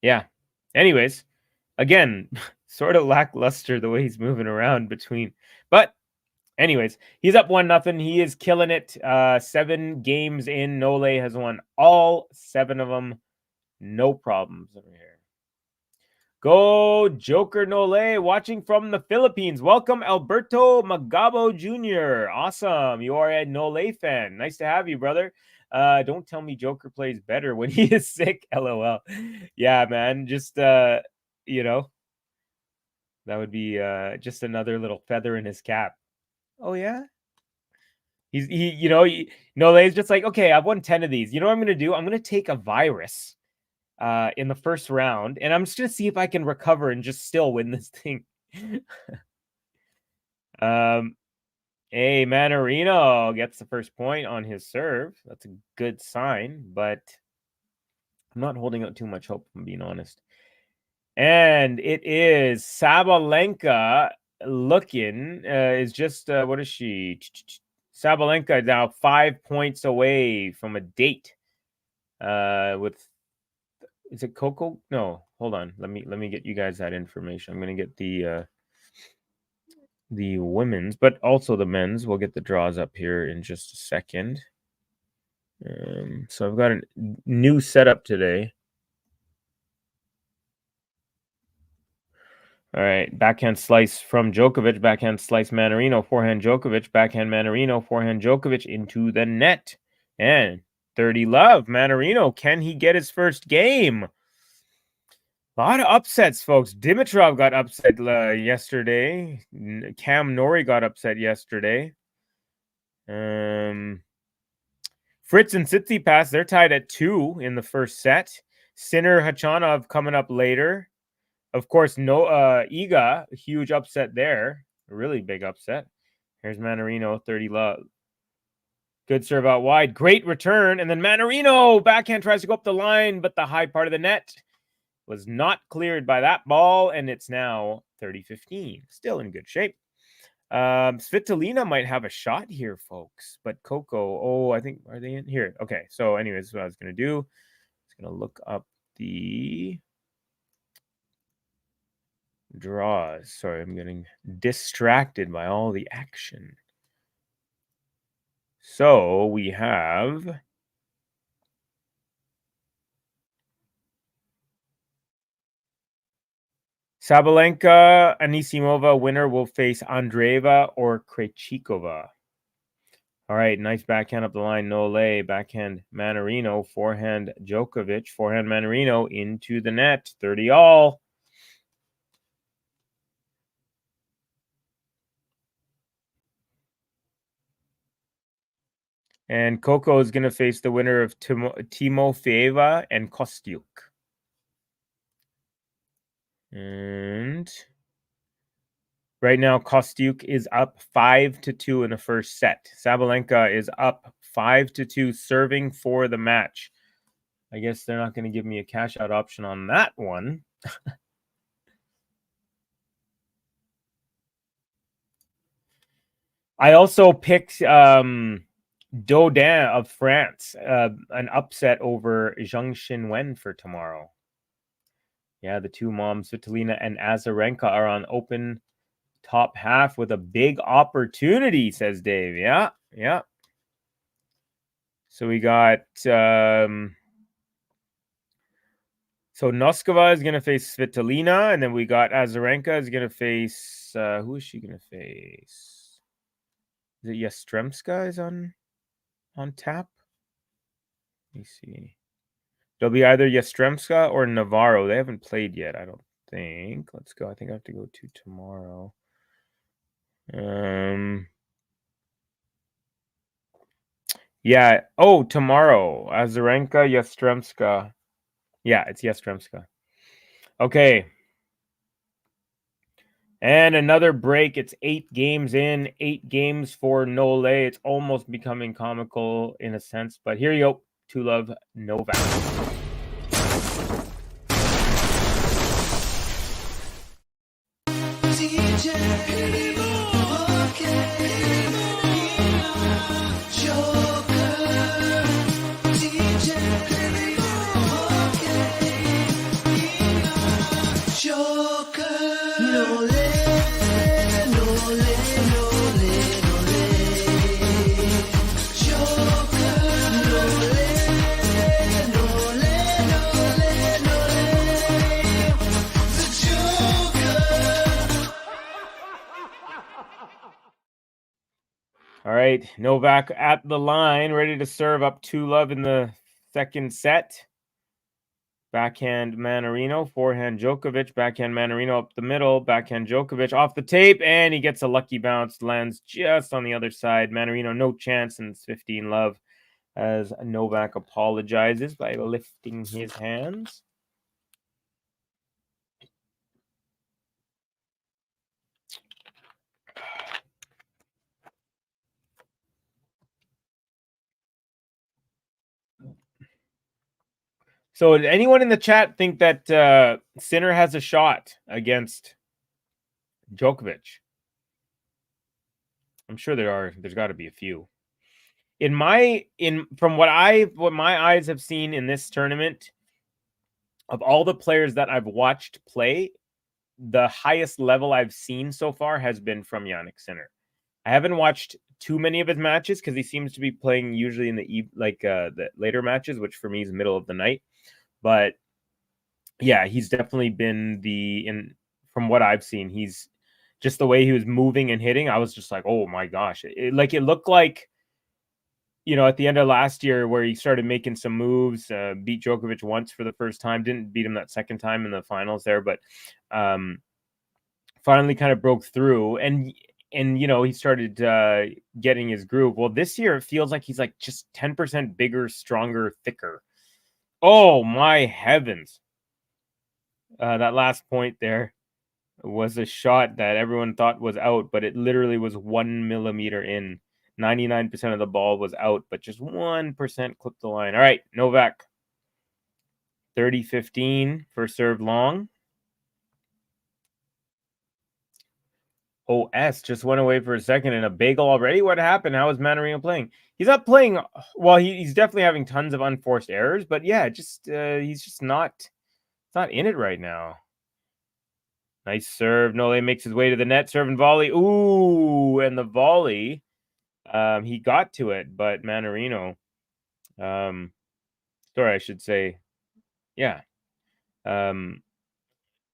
Yeah. Anyways, again, sort of lackluster the way he's moving around between. But anyways, he's up 1-0. He is killing it. 7 games in. Nole has won all 7 of them. No problems over here. Go Joker Nole, watching from the Philippines. Welcome, Alberto Magabo Jr. Awesome. You are a Nole fan. Nice to have you, brother. Don't tell me Joker plays better when he is sick. LOL. Yeah, man. Just, that would be just another little feather in his cap. Oh, yeah? Nole's just like, okay, I've won 10 of these. You know what I'm going to do? I'm going to take a virus in the first round, and I'm just going to see if I can recover and just still win this thing. Hey, Mannarino gets the first point on his serve. That's a good sign, but I'm not holding out too much hope, if I'm being honest. And it is Sabalenka looking, is just, what is she? Sabalenka now 5 points away from a date with, is it Coco? No, hold on. Let me get you guys that information. I'm going to get the women's, but also the men's. We'll get the draws up here in just a second. So I've got a new setup today. All right, backhand slice from Djokovic, backhand slice Mannarino, forehand Djokovic, backhand Mannarino, forehand Djokovic into the net. And 30 love, Mannarino. Can he get his first game? A lot of upsets, folks. Dimitrov got upset yesterday. Cam Norrie got upset yesterday. Fritz and Tsitsipas, they're tied at 2 in the first set. Sinner Khachanov coming up later. Of course, Iga, a huge upset there. A really big upset. Here's Mannarino, 30 love. Good serve out wide. Great return. And then Mannarino, backhand, tries to go up the line, but the high part of the net was not cleared by that ball, and it's now 30-15. Still in good shape. Svitolina might have a shot here, folks, but Coco, I think, are they in here? Okay, so anyways, what I was going to do, I was going to look up the draws. Sorry, I'm getting distracted by all the action. So we have Sabalenka, Anisimova, winner will face Andreeva or Krejcikova. All right, nice backhand up the line, Nole, backhand Mannarino, forehand Djokovic, forehand Mannarino into the net, 30 all. And Coco is going to face the winner of Timofeeva and Kostyuk. And right now, Kostyuk is up 5-2 in the first set. Sabalenka is up 5-2, serving for the match. I guess they're not going to give me a cash out option on that one. I also picked Dodin of France, an upset over Zhang Xinwen for tomorrow. Yeah, the two moms, Svitolina and Azarenka, are on open top half with a big opportunity, says Dave. Yeah. So we got so Noskova is going to face Svitolina, and then we got Azarenka is going to face who is she going to face? Is it Yastremska is on tap? Let me see. It'll be either Yastremska or Navarro. They haven't played yet, I don't think. Let's go. I think I have to go to tomorrow. Yeah. Oh, tomorrow. Azarenka, Yastremska. Yeah, it's Yastremska. Okay. And another break. It's 8 games in, 8 games for Nole. It's almost becoming comical in a sense, but here you go. To love Novak. All right, Novak at the line, ready to serve up 2-love in the second set. Backhand Mannarino, forehand Djokovic, backhand Mannarino up the middle, backhand Djokovic off the tape, and he gets a lucky bounce, lands just on the other side. Mannarino, no chance, and it's 15-love as Novak apologizes by lifting his hands. So did anyone in the chat think that Sinner has a shot against Djokovic? I'm sure there's got to be a few. From what my eyes have seen in this tournament, of all the players that I've watched play, the highest level I've seen so far has been from Jannik Sinner. I haven't watched too many of his matches because he seems to be playing usually in the later matches, which for me is middle of the night. But yeah, he's definitely been from what I've seen, he's just the way he was moving and hitting. I was just like, oh my gosh, it looked like, at the end of last year where he started making some moves, beat Djokovic once for the first time, didn't beat him that second time in the finals there, but finally kind of broke through and he started getting his groove. Well, this year it feels like he's like just 10% bigger, stronger, thicker. Oh my heavens. That last point there was a shot that everyone thought was out, but it literally was 1 millimeter in. 99% of the ball was out, but just 1% clipped the line. All right, Novak. 30-15 for serve long. OS just went away for a second and a bagel already. What happened? How is Mannarino playing? He's not playing well. He's definitely having tons of unforced errors, but yeah, he's just not in it right now. Nice serve. Nole makes his way to the net. Serve and volley. Ooh, and the volley. He got to it, but Mannarino. Sorry, I should say. Yeah.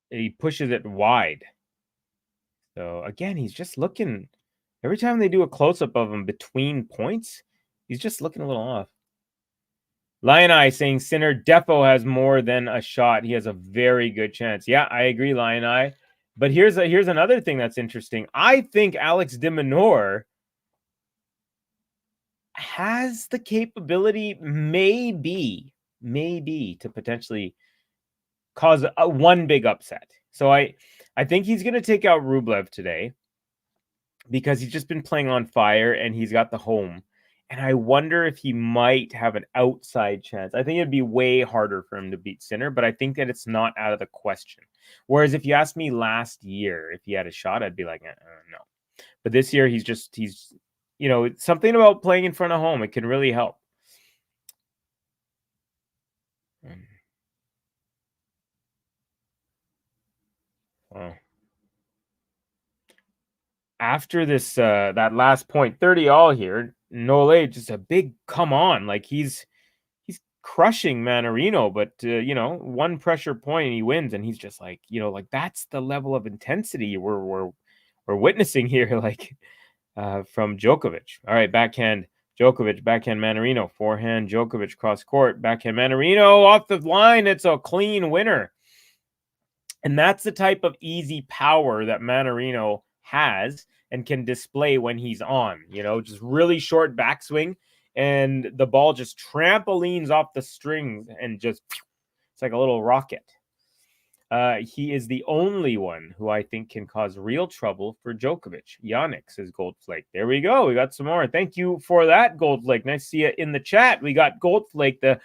He pushes it wide. So again, he's just looking. Every time they do a close-up of him between points, he's just looking a little off. Lion Eye saying Sinner defo has more than a shot. He has a very good chance. Yeah, I agree, Lion Eye. But here's another thing that's interesting. I think Alex de Minaur has the capability, maybe to potentially cause one big upset. So I think he's going to take out Rublev today because he's just been playing on fire and he's got the home. And I wonder if he might have an outside chance. I think it'd be way harder for him to beat Sinner, but I think that it's not out of the question. Whereas if you asked me last year if he had a shot, I'd be like, no. But this year he's something about playing in front of home. It can really help. Wow. After this, that last point, 30 all here, Nole just a big come on. Like he's crushing Mannarino, but one pressure point and he wins, and he's just like, like that's the level of intensity we're witnessing here, like from Djokovic. All right, backhand Djokovic, backhand Mannarino, forehand Djokovic, cross court, backhand Mannarino off the line. It's a clean winner. And that's the type of easy power that Mannarino has and can display when he's on, just really short backswing, and the ball just trampolines off the strings and just, it's like a little rocket. He is the only one who I think can cause real trouble for Djokovic. Yannick says Goldflake. There we go. We got some more. Thank you for that, Goldflake. Nice to see you in the chat. We got Goldflake,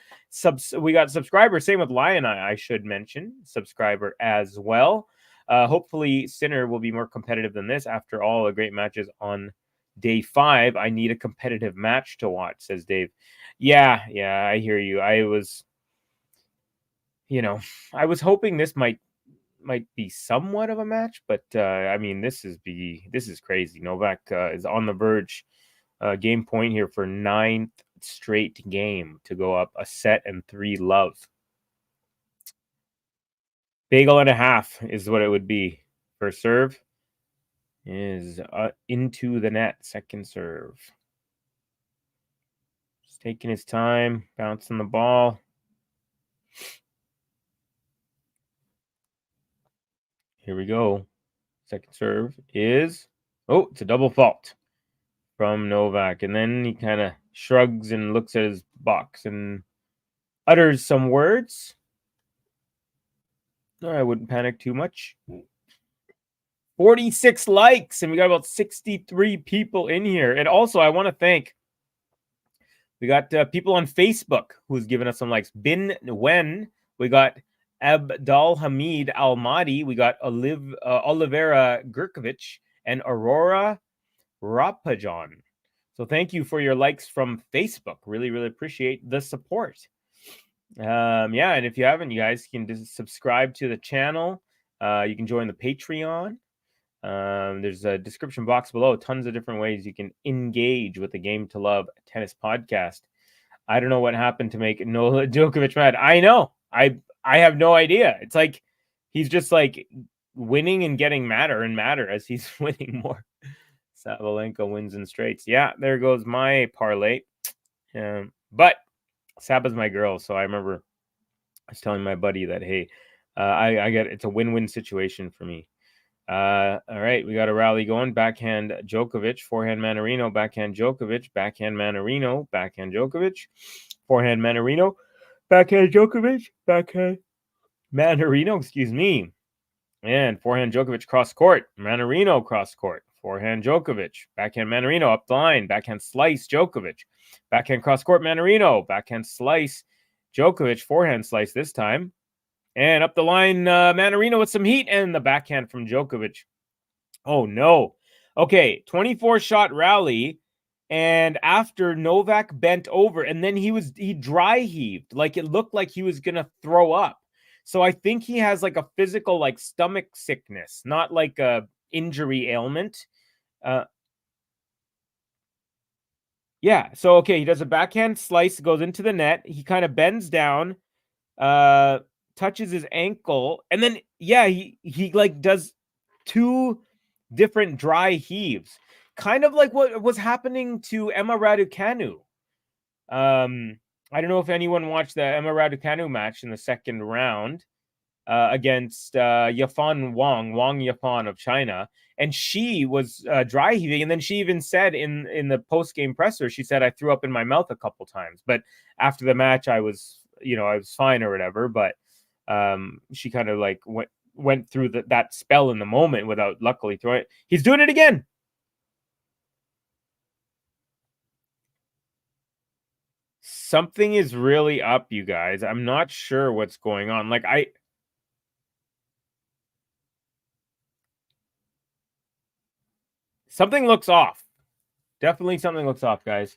we got subscriber. Same with Lion I should mention. Subscriber as well. Hopefully Sinner will be more competitive than this. After all the great matches on day 5, I need a competitive match to watch, says Dave. Yeah, I hear you. I was hoping this might be somewhat of a match, but I mean, this is crazy. Novak is on the verge, game point here for 9th straight game to go up a set and 3 love. Bagel and a half is what it would be. First serve is into the net. Second serve. Just taking his time, bouncing the ball. Here we go. Second serve is, it's a double fault from Novak. And then he kind of shrugs and looks at his box and utters some words. I wouldn't panic too much. 46 likes, and we got about 63 people in here. And also, I want to thank, we got people on Facebook who's given us some likes. Bin Wen, we got Abdul Hamid Almadi, we got Olivera Gurkovic, and Aurora Rapajan. So thank you for your likes from Facebook. Really, really appreciate the support. And if you haven't, you guys can just subscribe to the channel. You can join the Patreon. There's a description box below. Tons of different ways you can engage with the Game to Love tennis podcast. I don't know what happened to make Novak Djokovic mad. I know. I have no idea. It's like he's just like winning and getting madder and madder as he's winning more. Sabalenka wins in straights. Yeah, there goes my parlay. But Saba's my girl, so I remember I was telling my buddy that, hey, it's a win-win situation for me. All right, we got a rally going. Backhand Djokovic, forehand Mannarino, backhand Djokovic, backhand Mannarino, backhand Djokovic, forehand Mannarino, backhand Djokovic, backhand Mannarino, excuse me. And forehand Djokovic cross court, Mannarino cross court, forehand Djokovic, backhand Mannarino up the line, backhand slice Djokovic, backhand cross court Mannarino, backhand slice Djokovic, forehand slice this time. And up the line, Mannarino with some heat, and the backhand from Djokovic. Oh, no. Okay, 24-shot rally, and after Novak bent over, and then he dry heaved. Like, it looked like he was going to throw up. So I think he has, like, a physical, like, stomach sickness, not like a injury ailment. Yeah, so, okay, he does a backhand slice, goes into the net. He kind of bends down, touches his ankle, and then he like does 2 different dry heaves, kind of like what was happening to Emma Raducanu. I don't know if anyone watched the Emma Raducanu match in the second round against Yafan Wang Yafan of China, and she was dry heaving, and then she even said in the post-game presser, she said, I threw up in my mouth a couple times, but after the match I was fine or whatever. But she kind of like went through that spell in the moment without luckily throwing it. He's doing it again. Something is really up, you guys. I'm not sure what's going on. Like something looks off. Definitely something looks off, guys.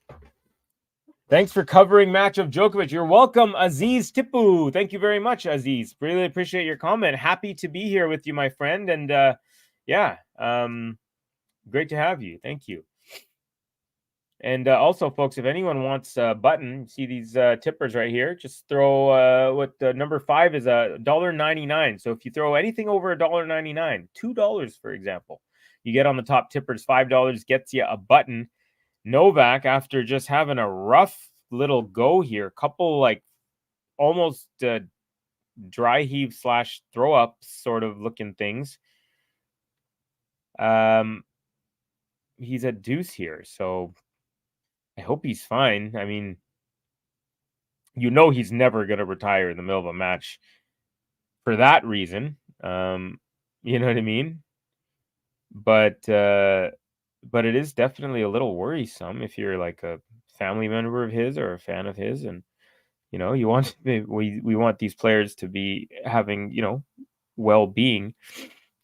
Thanks for covering match of Djokovic. You're welcome, Aziz Tipu. Thank you very much, Aziz. Really appreciate your comment. Happy to be here with you, my friend. And great to have you. Thank you. And also, folks, if anyone wants a button, see these tippers right here, just throw what number 5 is $1.99. So if you throw anything over $1.99, $2, for example, you get on the top tippers. $5 gets you a button. Novak, after just having a rough little go here, couple like almost dry heave / throw up sort of looking things. He's at deuce here, so I hope he's fine. I mean, he's never going to retire in the middle of a match for that reason. You know what I mean? But it is definitely a little worrisome if you're like a family member of his or a fan of his, and we want these players to be having well-being.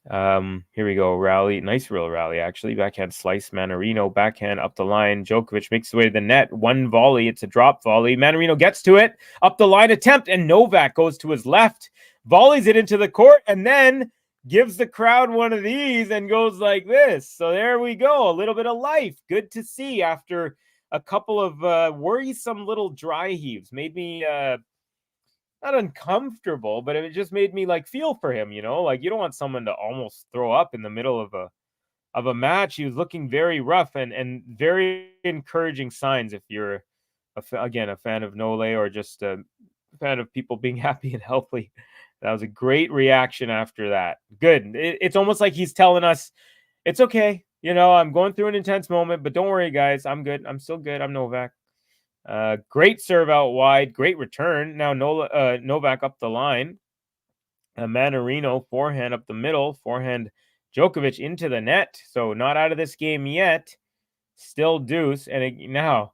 Here we go. Rally, nice real rally actually. Backhand slice, Mannarino, backhand up the line. Djokovic makes his way to the net. One volley, it's a drop volley. Mannarino gets to it, up the line attempt, and Novak goes to his left, volleys it into the court, and then gives the crowd one of these and goes like this. So there we go. A little bit of life. Good to see after a couple of worrisome little dry heaves. Made me not uncomfortable, but it just made me like feel for him, like you don't want someone to almost throw up in the middle of a match. He was looking very rough and very encouraging signs if you're a fan of Nole or just a fan of people being happy and healthy. That was a great reaction after that. Good. It's almost like he's telling us it's okay. I'm going through an intense moment, but don't worry, guys. I'm good. I'm still good. I'm Novak. Great serve out wide. Great return. Now Novak up the line. Mannarino forehand up the middle. Forehand Djokovic into the net. So not out of this game yet. Still deuce. And now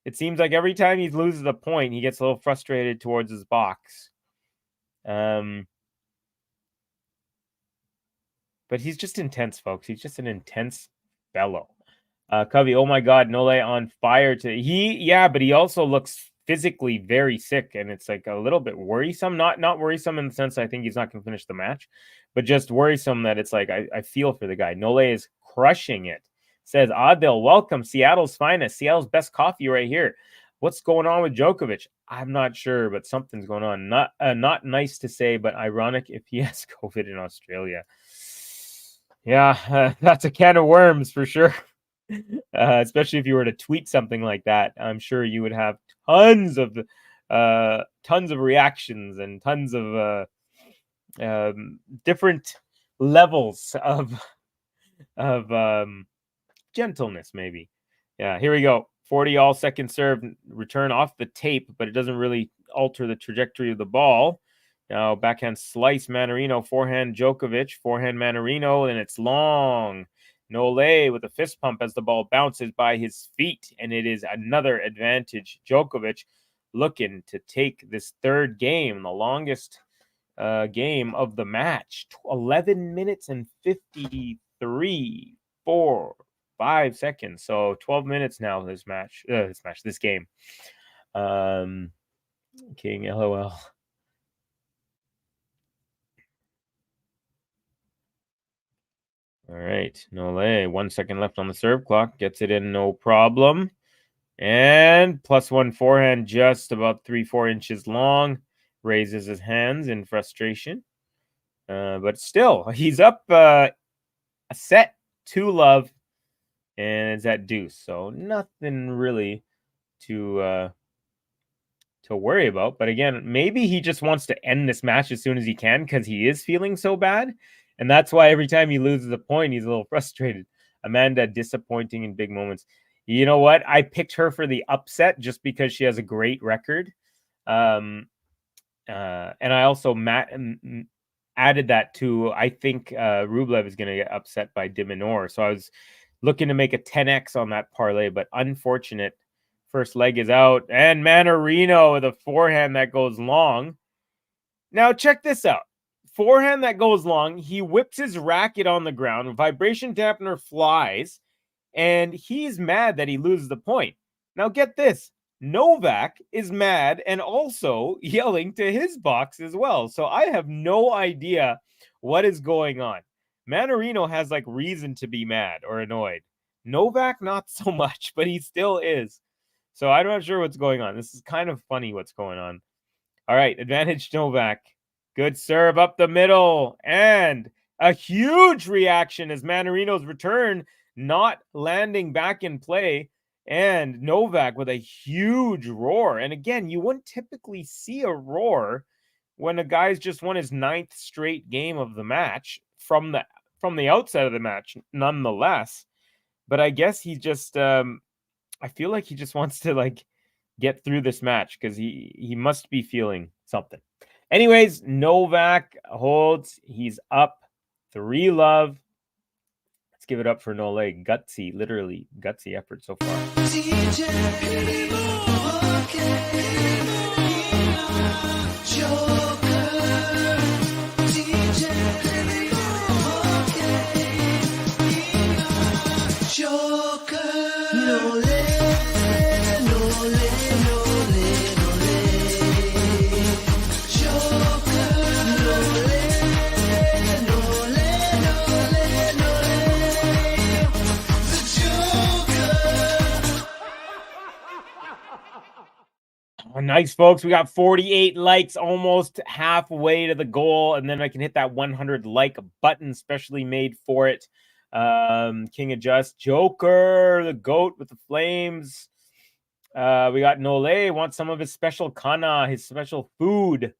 it seems like every time he loses a point, he gets a little frustrated towards his box. But he's just intense, folks. He's just an intense fellow. Covey, oh my God, Nole on fire today. But he also looks physically very sick, and it's like a little bit worrisome. Not worrisome in the sense I think he's not going to finish the match, but just worrisome that it's like I feel for the guy. Nole is crushing it. Says Adil, welcome, Seattle's finest, Seattle's best coffee right here. What's going on with Djokovic? I'm not sure, but something's going on. Not nice to say, but ironic if he has COVID in Australia. Yeah, that's a can of worms for sure. Especially if you were to tweet something like that, I'm sure you would have tons of reactions and tons of different levels of gentleness, maybe. Yeah, here we go. 40 all second serve return off the tape, but it doesn't really alter the trajectory of the ball. Now backhand slice, Mannarino, forehand Djokovic, forehand Mannarino, and it's long. Nole with a fist pump as the ball bounces by his feet, and it is another advantage. Djokovic looking to take this third game, the longest game of the match. 11 minutes and 53, 4, 5 seconds. So 12 minutes now, this game. King, LOL. All right, Nole, 1 second left on the serve clock. Gets it in, no problem. And +1 forehand, just about 3-4 inches long. Raises his hands in frustration. But still, he's up a set 2-love. And it's at deuce. So nothing really to worry about. But again, maybe he just wants to end this match as soon as he can because he is feeling so bad. And that's why every time he loses a point, he's a little frustrated. Amanda, disappointing in big moments. You know what? I picked her for the upset just because she has a great record. And I also added that to, I think Rublev is going to get upset by de Minaur. So I was looking to make a 10x on that parlay, but unfortunate. First leg is out. And Mannarino with a forehand that goes long. Now check this out. Forehand that goes long. He whips his racket on the ground. Vibration dampener flies. and he's mad that he loses the point. Now get this. Novak is mad and also yelling to his box as well. So I have no idea what is going on. Mannarino has like reason to be mad or annoyed. Novak, not so much, but he still is. So I'm not sure what's going on. This is kind of funny what's going on. All right, advantage Novak. Good serve up the middle. And a huge reaction as Mannarino's return not landing back in play. And Novak with a huge roar. And again, you wouldn't typically see a roar when a guy's just won his 9th straight game of the match from the outset of the match, nonetheless. But I guess he just, I feel like he just wants to like get through this match because he must be feeling something. Anyways, Novak holds. He's up 3-love. Let's give it up for Nole. Gutsy, literally gutsy effort so far. Nice, folks. We got 48 likes, almost halfway to the goal, and then I can hit that 100 like button, specially made for it. King Adjust, Joker, the goat with the flames. We got Nole, wants some of his special kana, his special food.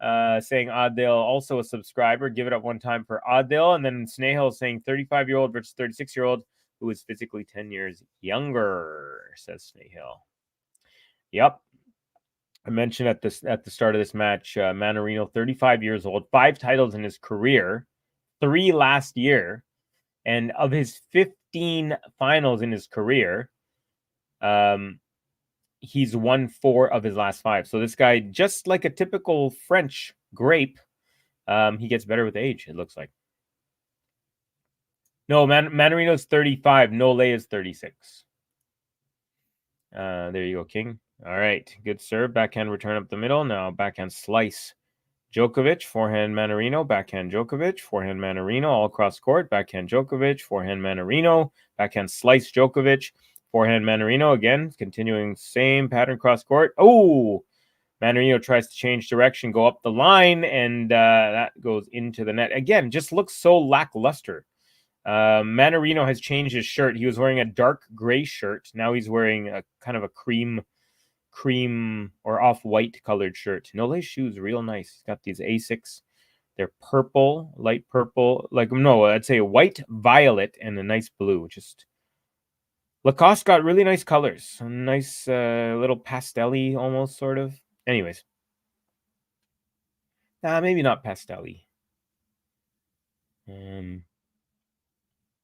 Saying Adil, also a subscriber. Give it up one time for Adil. And then Snehal saying 35-year-old versus 36-year-old who is physically 10 years younger, says Snehal. Yep. I mentioned at the start of this match, Mannarino, 35 years old, 5 titles in his career, 3 last year, and of his 15 finals in his career, he's won 4 of his last 5. So this guy, just like a typical French grape, he gets better with age, it looks like. No, Mannarino's 35, Nole is 36. There you go, King. All right, good serve. Backhand return up the middle. Now backhand slice. Djokovic, forehand Mannarino, backhand Djokovic, forehand Mannarino, all across court. Backhand Djokovic, forehand Mannarino, backhand slice Djokovic, forehand Mannarino. Again, continuing same pattern cross court. Oh, Mannarino tries to change direction, go up the line, and that goes into the net. Again, just looks so lackluster. Mannarino has changed his shirt. He was wearing a dark gray shirt. Now he's wearing a kind of a cream or off-white colored shirt. Nole's shoes real nice. He's got these Asics. They're purple, light purple. Like, no, I'd say white, violet, and a nice blue. Just Lacoste got really nice colors. A nice little pastel-y almost, sort of. Anyways. Maybe not pastel-y.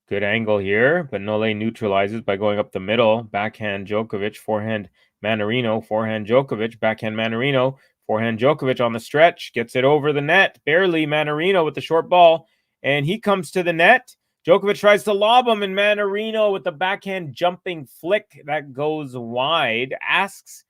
Good angle here, but Nole neutralizes by going up the middle. Backhand Djokovic, forehand Mannarino, forehand Djokovic, backhand Mannarino, forehand Djokovic on the stretch, gets it over the net. Barely Mannarino with the short ball, and he comes to the net. Djokovic tries to lob him, and Mannarino with the backhand jumping flick that goes wide, asks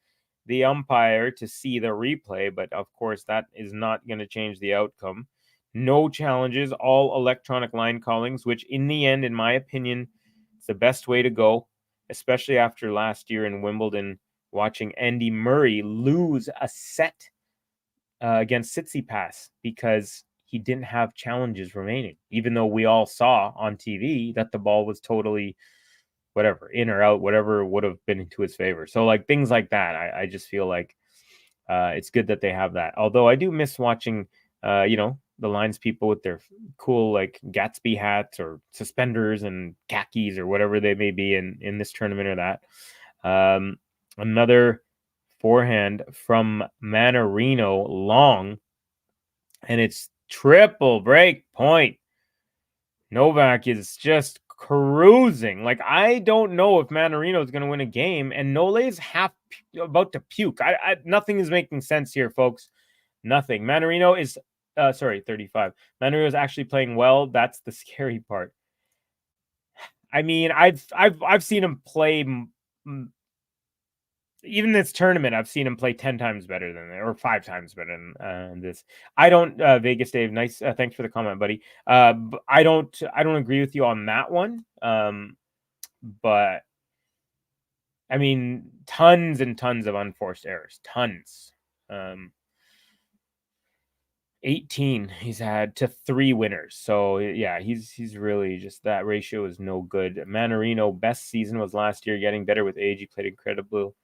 the umpire to see the replay, but of course that is not going to change the outcome. No challenges, all electronic line callings, which in the end, in my opinion, is the best way to go, especially after last year in Wimbledon, watching Andy Murray lose a set against Tsitsipas because he didn't have challenges remaining, even though we all saw on TV that the ball was totally whatever, in or out, whatever would have been to his favor. So like things like that, I just feel like it's good that they have that. Although I do miss watching, the lines people with their cool like Gatsby hats or suspenders and khakis or whatever they may be in this tournament or that. Another forehand from Mannarino, long, and it's triple break point. Novak is just cruising. Like, I don't know if Mannarino is going to win a game, and Nole's about to puke. Nothing is making sense here, folks. Nothing. Mannarino is 35. Mannarino is actually playing well. That's the scary part. I mean, I've seen him play. Even this tournament, I've seen him play 10 times better than or 5 times better than this. I don't Vegas Dave, nice. Thanks for the comment, buddy. I don't agree with you on that one. But I mean, tons and tons of unforced errors, tons. 18 he's had to 3 winners. So yeah, he's really just, that ratio is no good. Mannarino, best season was last year, getting better with age. He played incredible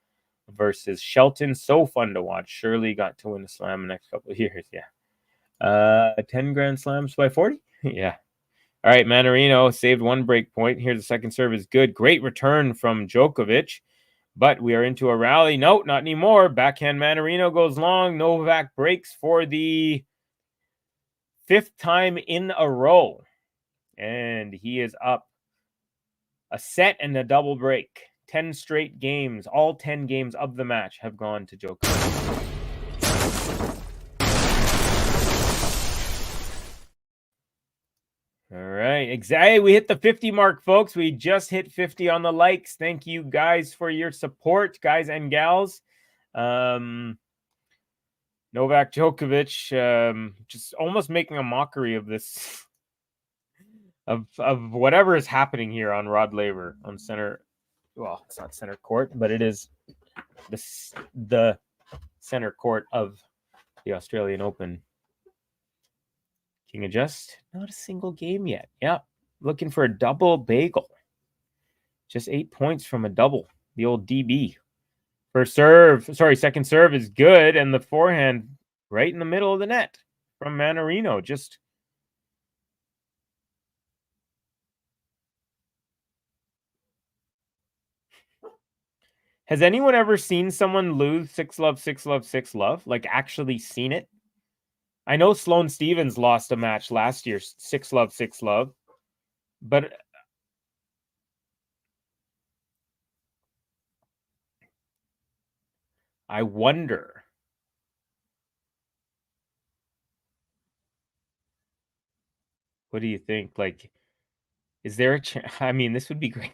versus Shelton. So fun to watch. Surely got to win a slam the next couple of years. Yeah. 10 grand slams by 40. Yeah. All right, Mannarino saved 1 break point. Here's the second serve is good. Great return from Djokovic. But we are into a rally. No, not anymore. Backhand Mannarino goes long. Novak breaks for the 5th time in a row. And he is up a set and a double break. 10 straight games. All 10 games of the match have gone to Djokovic. All right, exactly. We hit the 50 mark, folks. We just hit 50 on the likes. Thank you guys for your support, guys and gals. Novak Djokovic, just almost making a mockery of this, of whatever is happening here on Rod Laver on center. Well, it's not center court, but it is the center court of the Australian Open. King adjust. Not a single game yet. Yeah. Looking for a double bagel. Just 8 points from a double. The old DB. Second serve is good. And the forehand right in the middle of the net from Mannarino. Just has anyone ever seen someone lose 6-love, 6-love, 6-love? Like actually seen it? I know Sloane Stephens lost a match last year, 6-love, 6-love, but I wonder. What do you think? Like, is there a chance? I mean, this would be great.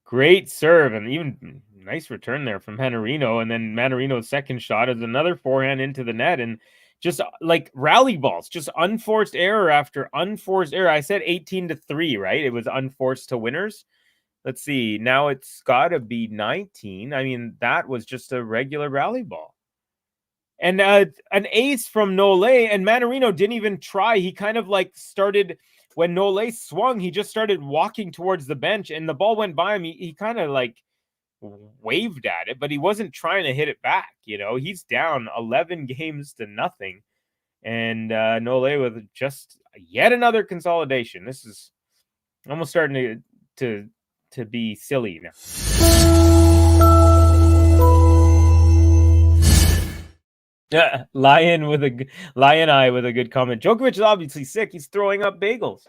Great serve, and even nice return there from Mannarino. And then Mannarino's second shot is another forehand into the net. And just like rally balls, just unforced error after unforced error. I said 18-3, right? It was unforced to winners. Let's see. Now it's got to be 19. I mean, that was just a regular rally ball. And an ace from Nole, and Mannarino didn't even try. He kind of like started, when Nole swung, he just started walking towards the bench, and the ball went by him. He kind of like waved at it, but he wasn't trying to hit it back. You know, he's down 11 games to nothing. And Nole with just yet another consolidation. This is almost starting to be silly now. Yeah, Lion Eye with a good comment. Djokovic is obviously sick. He's throwing up bagels.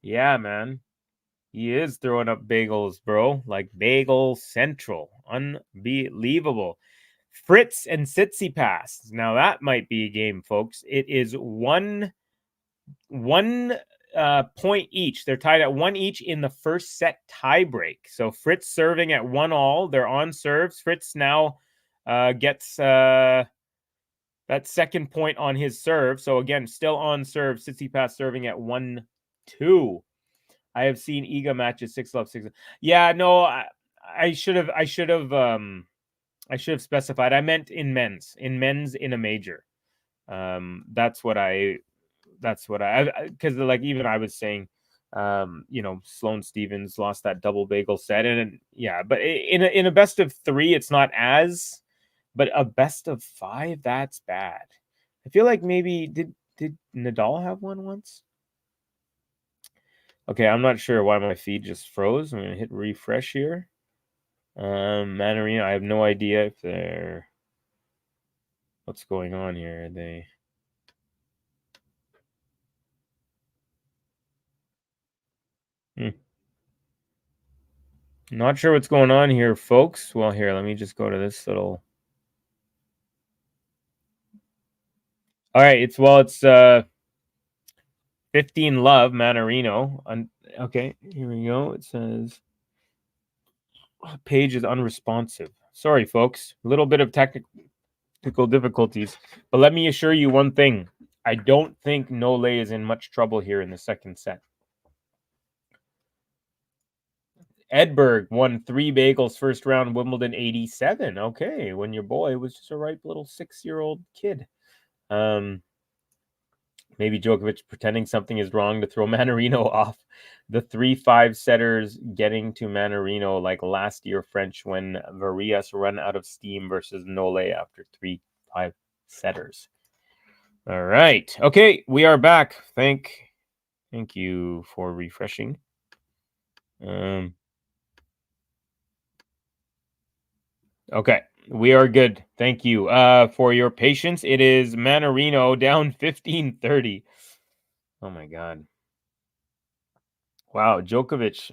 Yeah, man. He is throwing up bagels, bro. Like bagel central. Unbelievable. Fritz and Tsitsipas. Now that might be a game, folks. It is one point each. They're tied at 1 each in the first set tiebreak. So Fritz serving at 1-all. They're on serves. Fritz now gets that second point on his serve. So again, still on serve. Tsitsipas serving at 1-2. I have seen Iga matches 6-love, 6-love. Yeah, no, I should have specified. I meant in men's in a major. That's what I because like even I was saying, Sloane Stephens lost that double bagel set, and yeah, but in a best of 3, it's not as. But a best of 5, that's bad. I feel like maybe did Nadal have one once? Okay, I'm not sure why my feed just froze. I'm gonna hit refresh here. Mannarino, I have no idea if they're what's going on here. Not sure what's going on here, folks. Well, here, let me just go to this little. All right, it's 15 love Mannarino. Okay, here we go. It says page is unresponsive. Sorry, folks. A little bit of technical difficulties. But let me assure you one thing. I don't think Nole is in much trouble here in the second set. Edberg won 3 bagels first round Wimbledon 87. Okay, when your boy was just a ripe little 6-year-old kid. Maybe Djokovic pretending something is wrong to throw Mannarino off. The 3-5 setters getting to Mannarino like last year French when Varias run out of steam versus Nole after 3-5 setters. All right. Okay, we are back. Thank you for refreshing. Okay, we are good. Thank you for your patience. It is Mannarino down 15-30. Oh my God. Wow, Djokovic.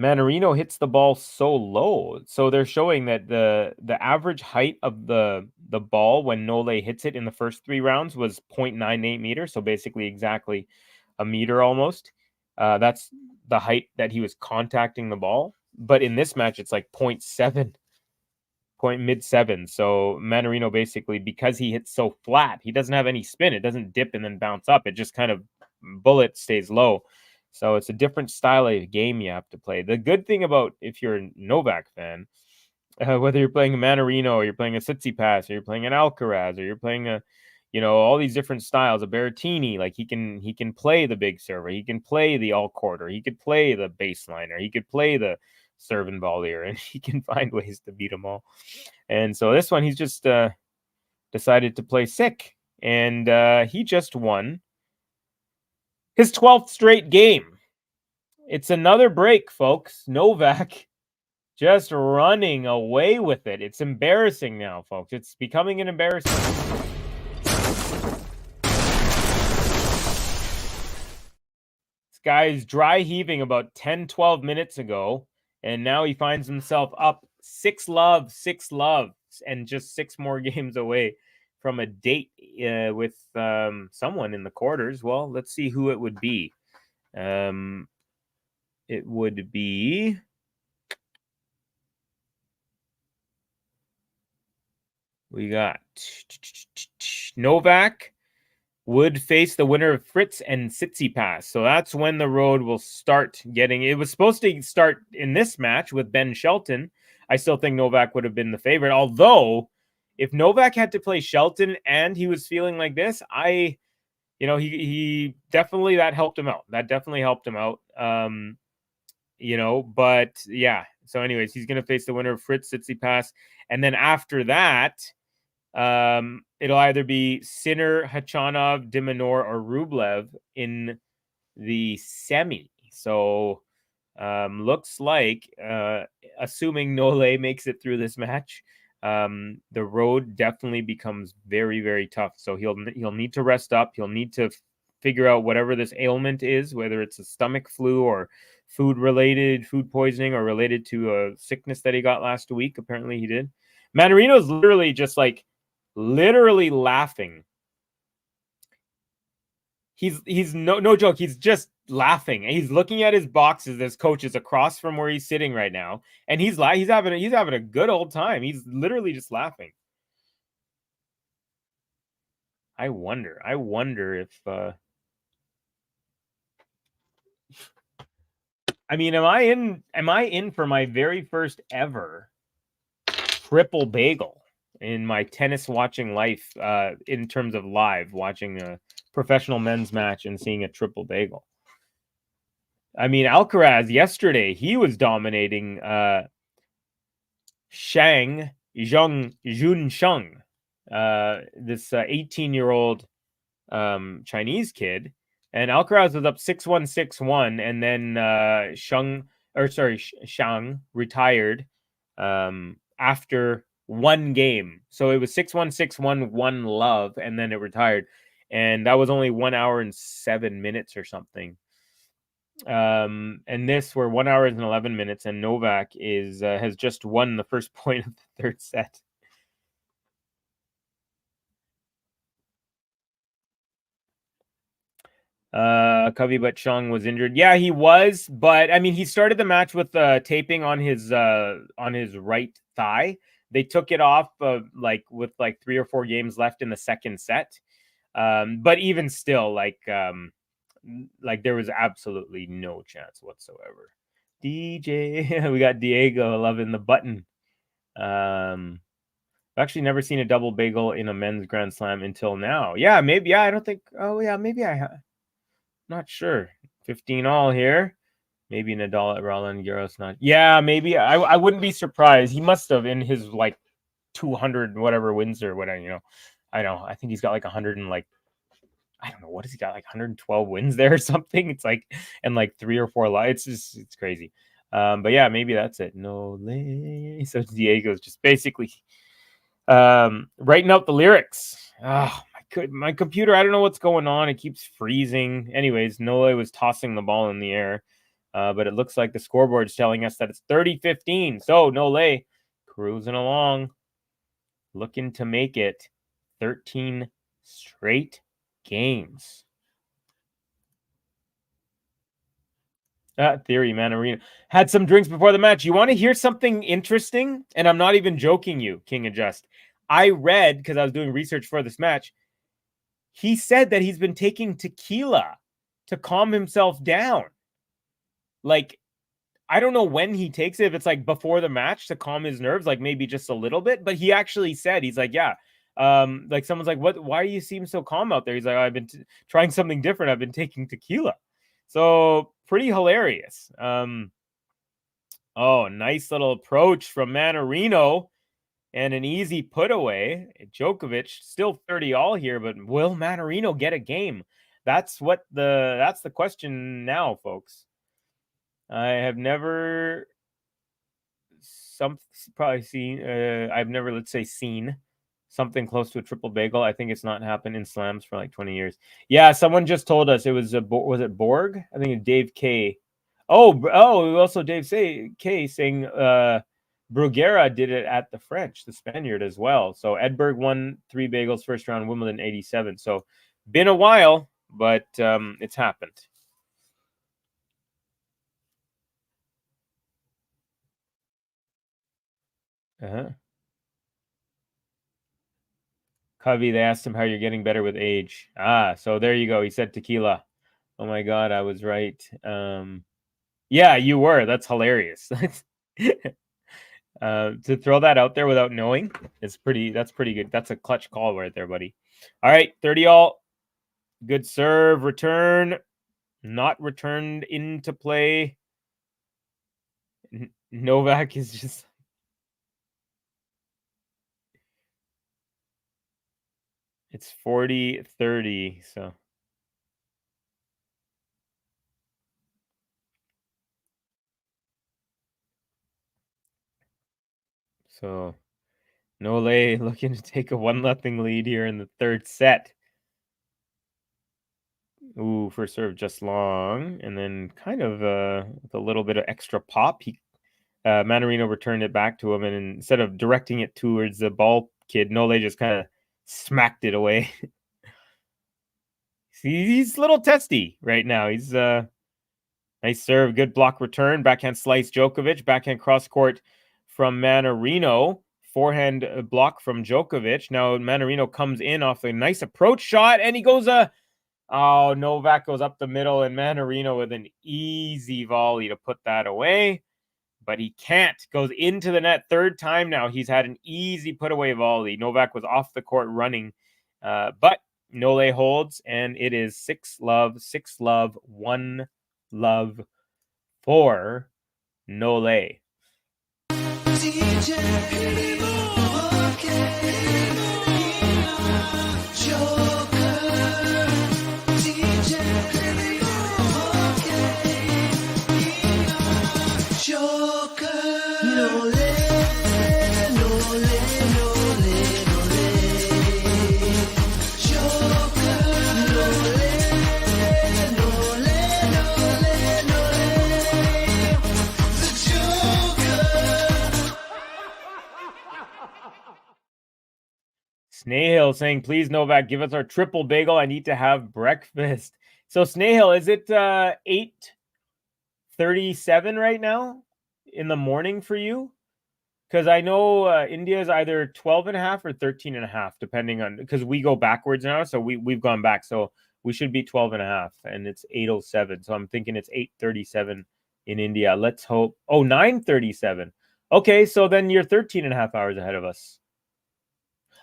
Mannarino hits the ball so low. So they're showing that the average height of the ball when Nole hits it in the first 3 rounds was 0.98 meters. So basically exactly a meter almost. That's the height that he was contacting the ball. But in this match, it's like 0.7. Mid-7. So Mannarino basically, because he hits so flat, he doesn't have any spin. It doesn't dip and then bounce up. It just kind of bullet stays low. So it's a different style of game you have to play. The good thing about if you're a Novak fan, whether you're playing a Mannarino or you're playing a Tsitsipas or you're playing an Alcaraz or you're playing a, all these different styles, a Berrettini, like he can play the big server, he can play the all quarter, he could play the baseliner, he could play the serve and volleyer, and he can find ways to beat them all. And so this one, he's just decided to play sick, and he just won his 12th straight game. It's another break, folks. Novak just running away with it. It's embarrassing now, folks. It's becoming an embarrassing. This guy is dry heaving about 10-12 minutes ago, and now he finds himself up 6-love, and just 6 more games away from a date with someone in the quarters. Well, let's see who it would be. It would be we got Novak would face the winner of Fritz and Tsitsipas. So that's when the road will start getting. It was supposed to start in this match with Ben Shelton. I still think Novak would have been the favorite. Although, if Novak had to play Shelton and he was feeling like this, he definitely, that helped him out. That definitely helped him out. But yeah. So anyways, he's going to face the winner of Fritz, Tsitsipas. And then after that, it'll either be Sinner, Khachanov, de Minaur, or Rublev in the semi. So looks like, assuming Nole makes it through this match, the road definitely becomes very, very tough. So he'll need to rest up. He'll need to figure out whatever this ailment is, whether it's a stomach flu or food poisoning, or related to a sickness that he got last week. Apparently he did. Mannarino's literally laughing. He's no joke. He's just laughing, and he's looking at his boxes as coaches across from where he's sitting right now, and he's having a good old time. He's literally just laughing. I wonder if am I in for my very first ever triple bagel in my tennis watching life, in terms of live watching a professional men's match and seeing a triple bagel. I mean, Alcaraz yesterday, he was dominating Jun Sheng, this 18-year-old Chinese kid. And Alcaraz was up 6-1, 6-1, and then Shang retired after one game. So it was 6-1, 6-1, 1-love, and then it retired. And that was only 1 hour and 7 minutes or something. And this were 1 hour and 11 minutes, and Novak has just won the first point of the third set. Covey but Chung was injured. Yeah, he was, but I mean, he started the match with taping on his right thigh. They took it off with 3 or 4 games left in the second set. But even still, there was absolutely no chance whatsoever. DJ, we got Diego loving the button. I've actually never seen a double bagel in a men's Grand Slam until now. Yeah, maybe. Yeah, I don't think. Oh, yeah, maybe I have. Not sure. 15 all here. Maybe Nadal at Roland Garros. Not. Yeah, maybe. I wouldn't be surprised. He must have in his 200 whatever wins or whatever. I know. I think he's got 100 and I don't know, what has he got, 112 wins there or something? It's and 3 or 4 lives. It's crazy. But yeah, maybe that's it. No lay. So Diego's just basically writing out the lyrics. My computer, I don't know what's going on. It keeps freezing. Anyways, Nole was tossing the ball in the air. But it looks like the scoreboard's telling us that it's 30-15. So Nole cruising along, looking to make it 13 straight games. Theory, Mannarino. Had some drinks before the match. You want to hear something interesting? And I'm not even joking you, King Adjust. I read, because I was doing research for this match, he said that he's been taking tequila to calm himself down. I don't know when he takes it, if it's before the match to calm his nerves, maybe just a little bit. But he actually said, he's yeah. Someone's why do you seem so calm out there? He's I've been trying something different. I've been taking tequila. So pretty hilarious. Nice little approach from Mannarino and an easy put away. Djokovic still 30 all here, but will Mannarino get a game? That's the question now, folks. I have never seen something close to a triple bagel. I think it's not happened in slams for 20 years. Yeah, someone just told us it was was it Borg? I think it's Dave K. Also Dave K saying Bruguera did it at the French, the Spaniard as well. So Edberg won 3 bagels first round, Wimbledon 87. So been a while, but it's happened. Covey, they asked him how you're getting better with age. So there you go. He said tequila. Oh my God, I was right. Yeah, you were. That's hilarious. To throw that out there without knowing, that's pretty good. That's a clutch call right there, buddy. All right, 30 all. Good serve, return. Not returned into play. Novak is just... It's 40-30, so... So, Nole looking to take a 1-0 lead here in the third set. Ooh, first serve just long, and then kind of with a little bit of extra pop, Mannarino returned it back to him, and instead of directing it towards the ball kid, Nole just kind of smacked it away. See, he's a little testy right now. He's nice serve, good block return, backhand slice Djokovic, backhand cross court from Mannarino, forehand block from Djokovic. Now Mannarino comes in off a nice approach shot, and he goes Novak goes up the middle, and Mannarino with an easy volley to put that away. But he can't. Goes into the net. Third time now he's had an easy put away volley. Novak was off the court running. But Nole holds, and it is 6-love, 1-love for Nole. Snail saying, please, Novak, give us our triple bagel. I need to have breakfast. So Snail, is it 8:37 right now in the morning for you? Because I know India is either 12.5 or 13.5, depending on, because we go backwards now. So we've gone back. So we should be 12.5, and it's 8:07. So I'm thinking it's 8:37 in India. Let's hope. Oh, 9:37. Okay, so then you're 13.5 hours ahead of us.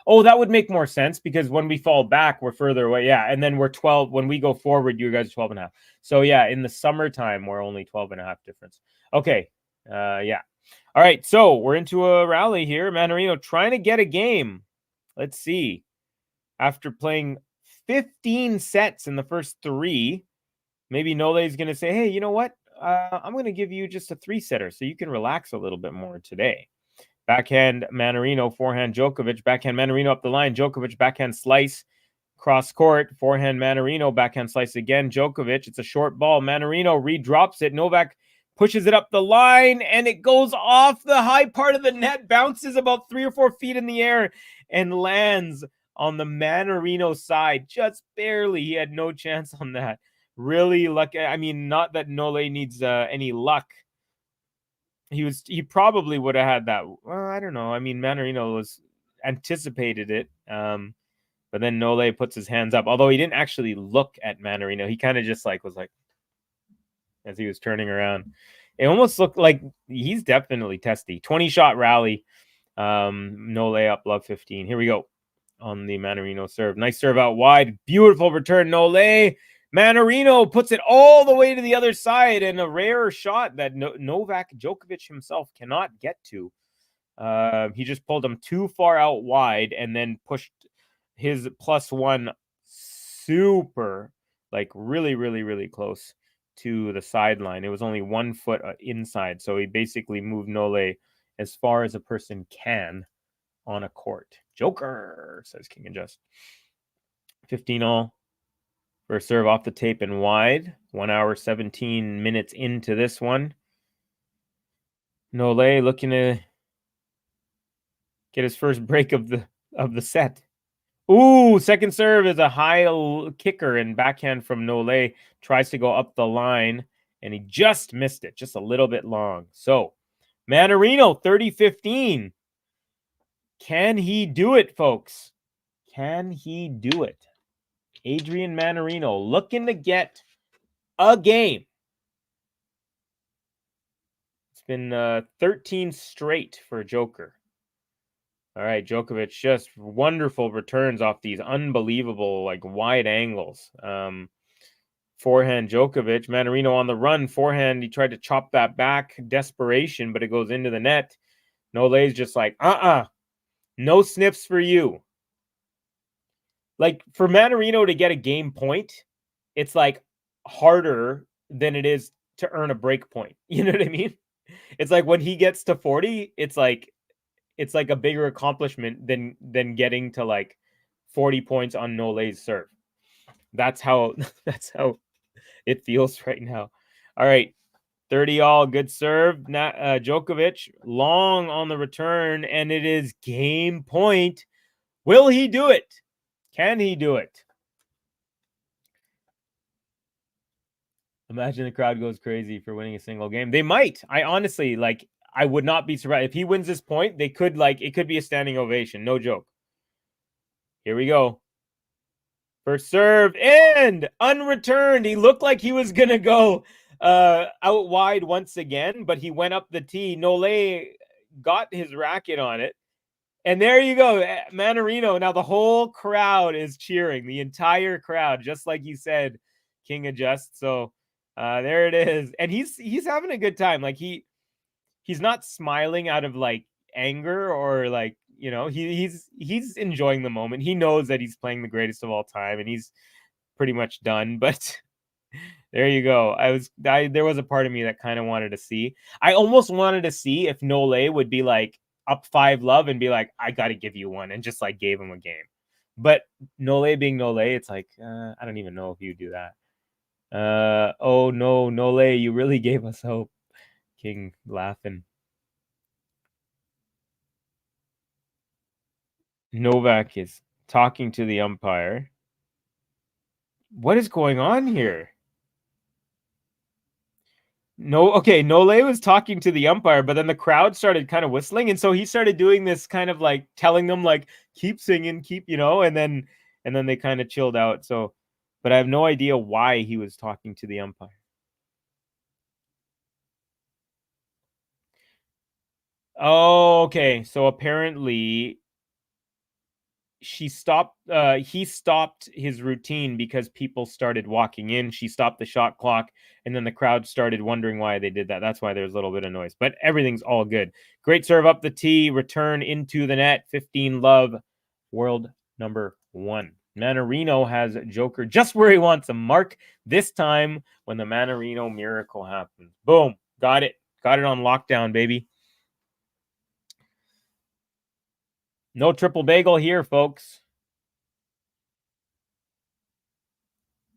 Oh, that would make more sense because when we fall back, we're further away. Yeah, and then we're 12. When we go forward, you guys are 12.5. So yeah, in the summertime, we're only 12.5 difference. Okay, yeah. All right, so we're into a rally here. Mannarino trying to get a game. Let's see. After playing 15 sets in the first 3, maybe Nole is going to say, hey, you know what? I'm going to give you just a 3-setter so you can relax a little bit more today. Backhand Mannarino, forehand Djokovic, backhand Mannarino up the line, Djokovic, backhand slice, cross court, forehand Mannarino, backhand slice again, Djokovic. It's a short ball. Mannarino redrops it. Novak pushes it up the line, and it goes off the high part of the net, bounces about 3 or 4 feet in the air, and lands on the Mannarino side, just barely. He had no chance on that. Really lucky. I mean, not that Nole needs any luck. He probably would have had that. Well, I don't know. I mean, Mannarino was anticipated it. But then Nole puts his hands up, although he didn't actually look at Mannarino. He kind of just was like, as he was turning around. It almost looked like he's definitely testy. 20-shot rally. Nole up, love 15. Here we go on the Mannarino serve. Nice serve out wide. Beautiful return, Nole. Mannarino puts it all the way to the other side, and a rare shot that Novak Djokovic himself cannot get to. He just pulled him too far out wide and then pushed his +1 super, really, really, really close to the sideline. It was only 1 foot inside, so he basically moved Nole as far as a person can on a court. Joker, says King and Just. 15 all. First serve off the tape and wide. 1 hour, 17 minutes into this one. Nole looking to get his first break of the set. Ooh, second serve is a high kicker, and backhand from Nole. Tries to go up the line, and he just missed it. Just a little bit long. So, Mannarino, 30-15. Can he do it, folks? Can he do it? Adrian Mannarino looking to get a game. It's been 13 straight for Joker. All right, Djokovic, just wonderful returns off these unbelievable, wide angles. Forehand Djokovic, Mannarino on the run. Forehand, he tried to chop that back. Desperation, but it goes into the net. Nole's just no sniffs for you. For Mannarino to get a game point, it's harder than it is to earn a break point. You know what I mean? It's when he gets to 40, it's a bigger accomplishment than getting to 40 points on Nole's serve. That's how it feels right now. All right, 30 all, good serve. Djokovic long on the return, and it is game point. Will he do it? Can he do it? Imagine the crowd goes crazy for winning a single game. They might. I honestly, I would not be surprised. If he wins this point, they could, it could be a standing ovation. No joke. Here we go. First serve, and unreturned. He looked like he was going to go out wide once again, but he went up the tee. Nole got his racket on it. And there you go, Mannarino. Now the whole crowd is cheering. The entire crowd, just like you said, King Adjust. So there it is. And he's having a good time. He's not smiling out of anger or he's enjoying the moment. He knows that he's playing the greatest of all time, and he's pretty much done. But there you go. There was a part of me that kind of wanted to see. I almost wanted to see if Nole would be up 5-love and be I got to give you one, and just gave him a game. But Nole being Nole, it's I don't even know if you do that. Oh no, Nole, you really gave us hope. King laughing. Novak is talking to the umpire. What is going on here? No, okay, Nole was talking to the umpire, but then the crowd started kind of whistling, and so he started doing this kind of like telling them like keep singing, keep, and then they kind of chilled out. So, but I have no idea why he was talking to the umpire. Oh, okay. So apparently he stopped his routine because people started walking in. She stopped the shot clock, and then the crowd started wondering why they did that. That's why there's a little bit of noise, but everything's all good. Great serve up the tee, return into the net. 15 love, world number 1. Mannarino has Joker just where he wants him. Mark this time when the Mannarino miracle happens. Boom. Got it on lockdown, baby. No triple bagel here, folks.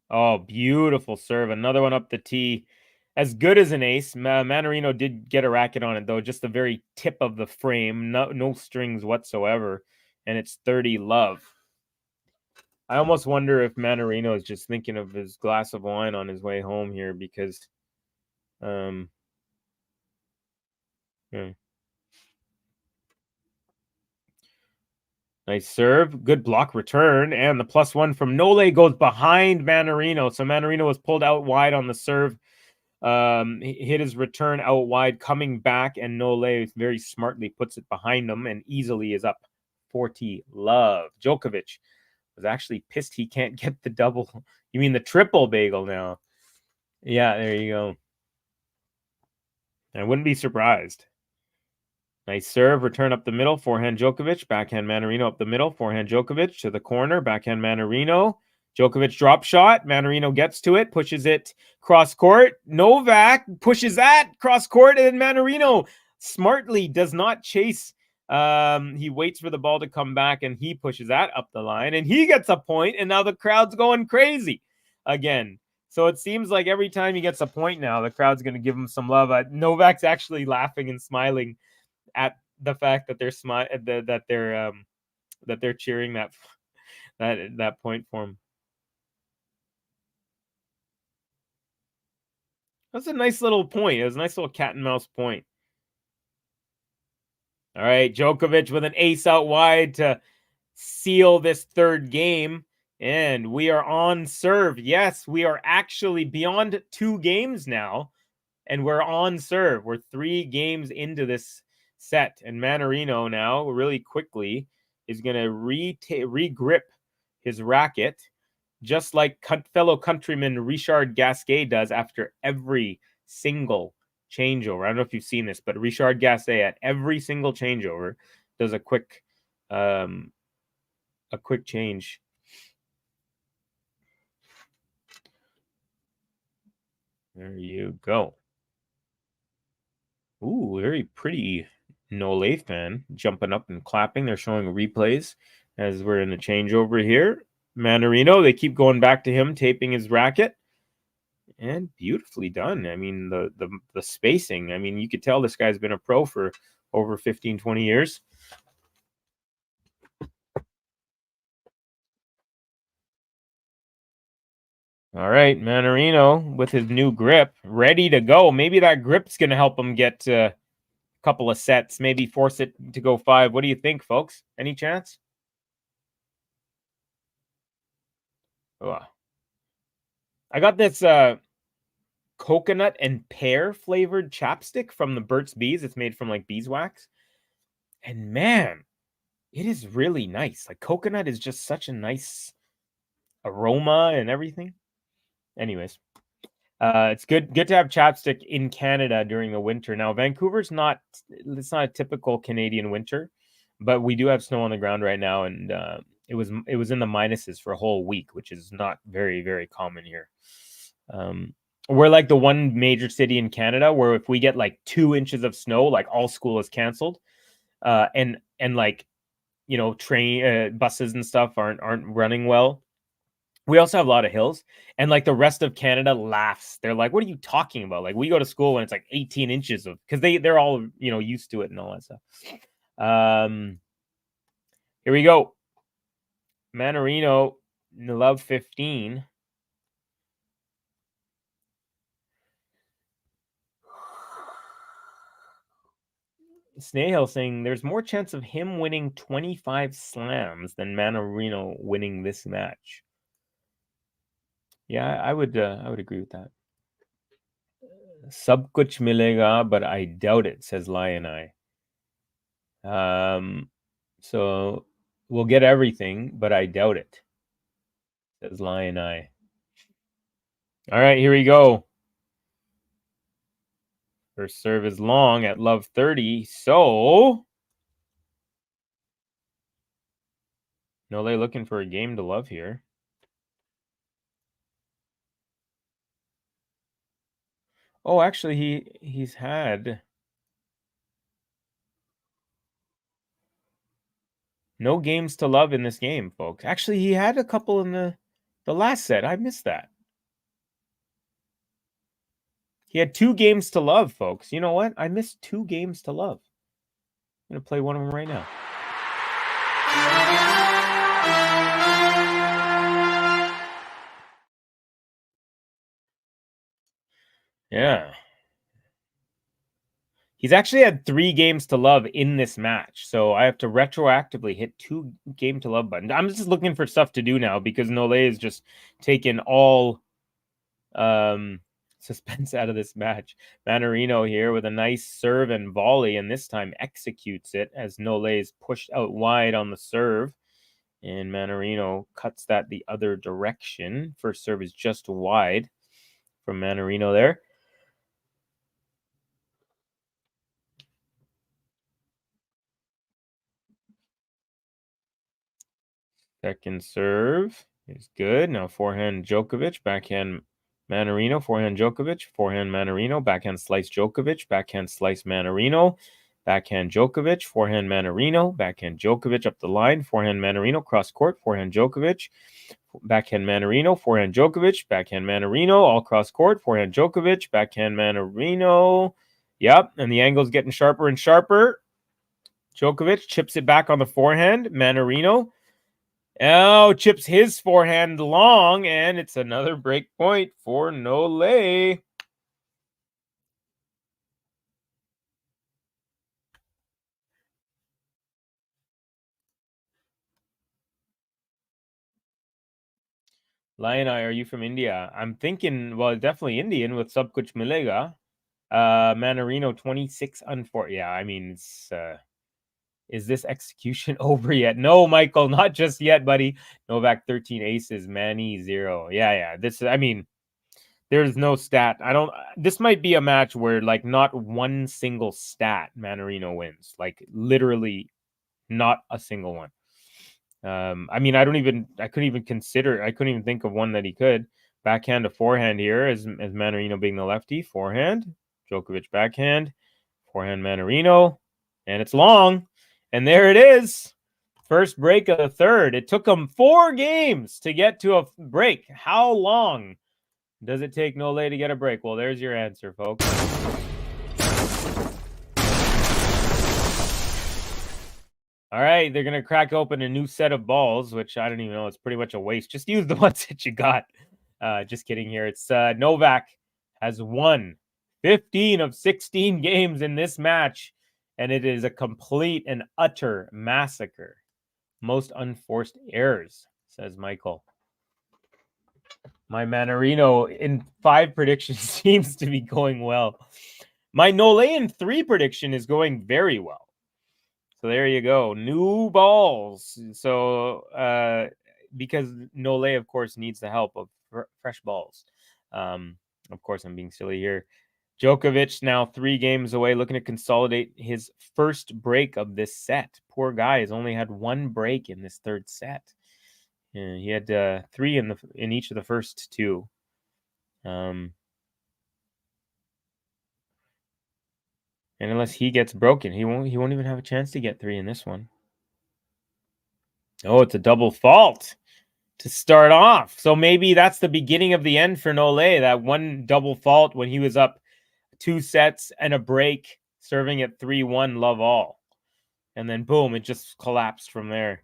Oh, beautiful serve. Another one up the tee. As good as an ace. Mannarino did get a racket on it, though. Just the very tip of the frame. No strings whatsoever. And it's 30 love. I almost wonder if Mannarino is just thinking of his glass of wine on his way home here because... Nice serve. Good block return. And the +1 from Nole goes behind Mannarino. So Mannarino was pulled out wide on the serve. Hit his return out wide, coming back, and Nole very smartly puts it behind him and easily is up 40 love. Djokovic was actually pissed he can't get the double. You mean the triple bagel now? Yeah, there you go. I wouldn't be surprised. Nice serve, return up the middle, forehand Djokovic, backhand Mannarino up the middle, forehand Djokovic to the corner, backhand Mannarino. Djokovic drop shot, Mannarino gets to it, pushes it cross court. Novak pushes that cross court, and Mannarino smartly does not chase. He waits for the ball to come back, and he pushes that up the line, and he gets a point, and now the crowd's going crazy again. So it seems like every time he gets a point now, the crowd's going to give him some love. Novak's actually laughing and smiling at the fact that they're cheering that point for him. That's a nice little point. It was a nice little cat and mouse point. All right, Djokovic with an ace out wide to seal this third game, and we are on serve. Yes, we are actually beyond 2 games now, and we're on serve. We're 3 games into this set, and Mannarino now really quickly is going to regrip his racket, just like fellow countryman Richard Gasquet does after every single changeover. I don't know if you've seen this, but Richard Gasquet at every single changeover does a quick change. There you go. Ooh, very pretty Nole fan jumping up and clapping. They're showing replays as we're in the changeover here. Mannarino, they keep going back to him, taping his racket. And beautifully done. I mean, the spacing. I mean, you could tell this guy's been a pro for over 15, 20 years. All right, Mannarino with his new grip, ready to go. Maybe that grip's going to help him get a couple of sets, maybe force it to go 5. What do you think, folks? Any chance? Oh. I got this coconut and pear flavored chapstick from the Burt's Bees. It's made from like beeswax. And man, it is really nice. Like coconut is just such a nice aroma and everything. Anyways, it's good to have chapstick in Canada during the winter. Now, Vancouver's it's not a typical Canadian winter, but we do have snow on the ground right now, and it was in the minuses for a whole week, which is not very, very common here. We're like the one major city in Canada where if we get like 2 inches of snow, like all school is canceled, and like train buses and stuff aren't running well. We also have a lot of hills, and like the rest of Canada laughs. They're like, "What are you talking about?" Like we go to school when it's like 18 inches of, because they're all used to it and all that stuff. Here we go. Mannarino, love 15. Snail saying there's more chance of him winning 25 slams than Mannarino winning this match. Yeah, I would agree with that. Sab kuch milega, but I doubt it, says Lion Eye. So we'll get everything, but I doubt it, says Lion Eye. All right, here we go. First serve is long at love 30. So Nole looking for a game to love here. Oh, actually, he's had no games to love in this game, folks. Actually, he had a couple in the last set. I missed that. He had 2 games to love, folks. You know what? I missed 2 games to love. I'm going to play one of them right now. Yeah. He's actually had 3 games to love in this match. So I have to retroactively hit 2 game to love buttons. I'm just looking for stuff to do now because Nole is just taken all suspense out of this match. Mannarino here with a nice serve and volley, and this time executes it as Nole is pushed out wide on the serve. And Mannarino cuts that the other direction. First serve is just wide from Mannarino there. Second serve is good. Now forehand Djokovic, backhand Mannarino, forehand Djokovic, forehand Mannarino, backhand slice Djokovic, backhand slice Mannarino, backhand Djokovic, forehand Mannarino, backhand Djokovic up the line, forehand Mannarino, cross court, forehand Djokovic, backhand Mannarino, forehand Djokovic, backhand Mannarino, all cross court, forehand Djokovic, backhand Mannarino. Yep, and the angle's getting sharper and sharper. Djokovic chips it back on the forehand. Mannarino. Oh, chips his forehand long, and it's another break point for Nole. Lion Eye, are you from India? I'm thinking, well, definitely Indian with Sab Kuch Milega. Mannarino 26 unfor. Yeah, I mean, it's is this execution over yet? No, Michael, not just yet, buddy. Novak 13 aces, Manny 0. Yeah. I mean, there's no stat. This might be a match where like not one single stat Mannarino wins. Like literally not a single one. I mean, I couldn't even think of one that he could. Backhand to forehand here as Mannarino being the lefty. Forehand, Djokovic backhand, forehand Mannarino, and it's long. And there it is. First break of the third. It took him 4 games to get to a break. How long does it take Nole to get a break? Well, there's your answer, folks. All right, they're going to crack open a new set of balls, which I don't even know. It's pretty much a waste. Just use the ones that you got. Just kidding here. It's Novak has won 15 of 16 games in this match, and it is a complete and utter massacre. Most unforced errors, says Michael. My Mannarino in 5 predictions seems to be going well. My Nole in 3 prediction is going very well. So there you go. New balls. So because Nole, of course, needs the help of fresh balls. Of course, I'm being silly here. Djokovic now 3 games away, looking to consolidate his first break of this set. Poor guy has only had 1 break in this third set. Yeah, he had 3 in each of the first 2. And unless he gets broken, he won't even have a chance to get 3 in this one. Oh, it's a double fault to start off. So maybe that's the beginning of the end for Nole. That one double fault when he was up 2 sets and a break, serving at 3-1 love all. And then boom, it just collapsed from there.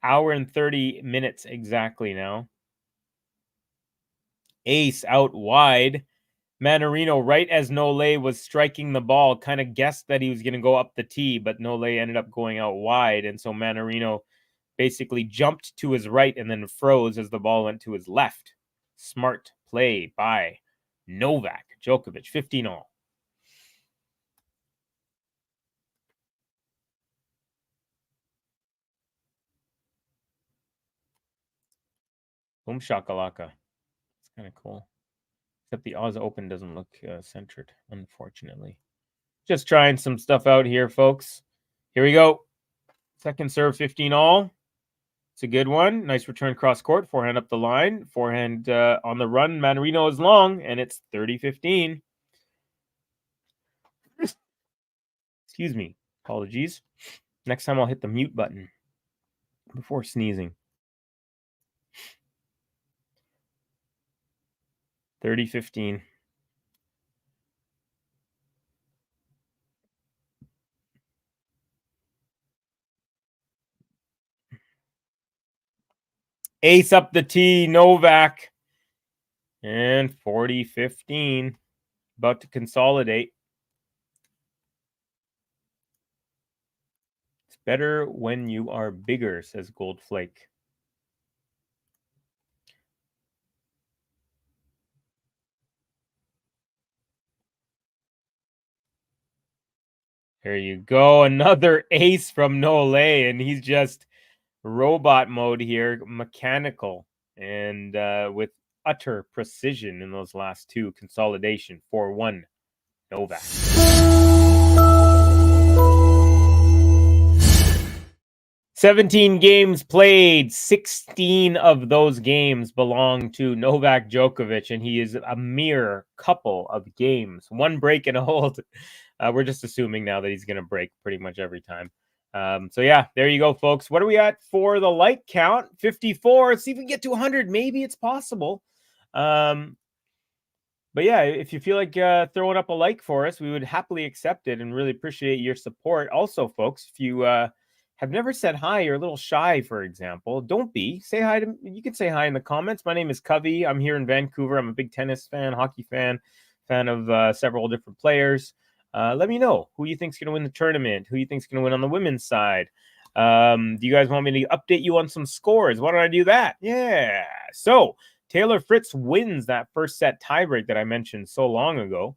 Hour and 30 minutes exactly now. Ace out wide. Mannarino, right as Nole was striking the ball, kind of guessed that he was going to go up the tee, but Nole ended up going out wide. And so Mannarino basically jumped to his right and then froze as the ball went to his left. Smart play by Novak Djokovic, 15-all. Boom shakalaka. It's kind of cool. Except the Oz Open doesn't look centered, unfortunately. Just trying some stuff out here, folks. Here we go. Second serve, 15-all. It's a good one. Nice return cross court. Forehand up the line. Forehand on the run. Mannarino is long, and it's 30-15. Excuse me. Apologies. Next time I'll hit the mute button before sneezing. 30-15. Ace up the tee, Novak. And 40-15. About to consolidate. It's better when you are bigger, says Goldflake. There you go. Another ace from Nole, and he's just robot mode here, mechanical, and with utter precision in those last two. Consolidation, 4-1, Novak. 17 games played, 16 of those games belong to Novak Djokovic, and he is a mere couple of games. One break and a hold. We're just assuming now that he's going to break pretty much every time. So yeah, there you go, folks. What are we at for the like count? 54. Let's see if we can get to 100. Maybe it's possible. But yeah, if you feel like throwing up a like for us, we would happily accept it and really appreciate your support. Also, folks, if you have never said hi, you're a little shy, for example, don't be. Say hi to me. You can say hi in the comments. My name is Covey. I'm here in Vancouver. I'm a big tennis fan, hockey fan of several different players. Let me know who you think's going to win the tournament, who you think's going to win on the women's side. Do you guys want me to update you on some scores? Why don't I do that? Yeah. So Taylor Fritz wins that first set tiebreak that I mentioned so long ago.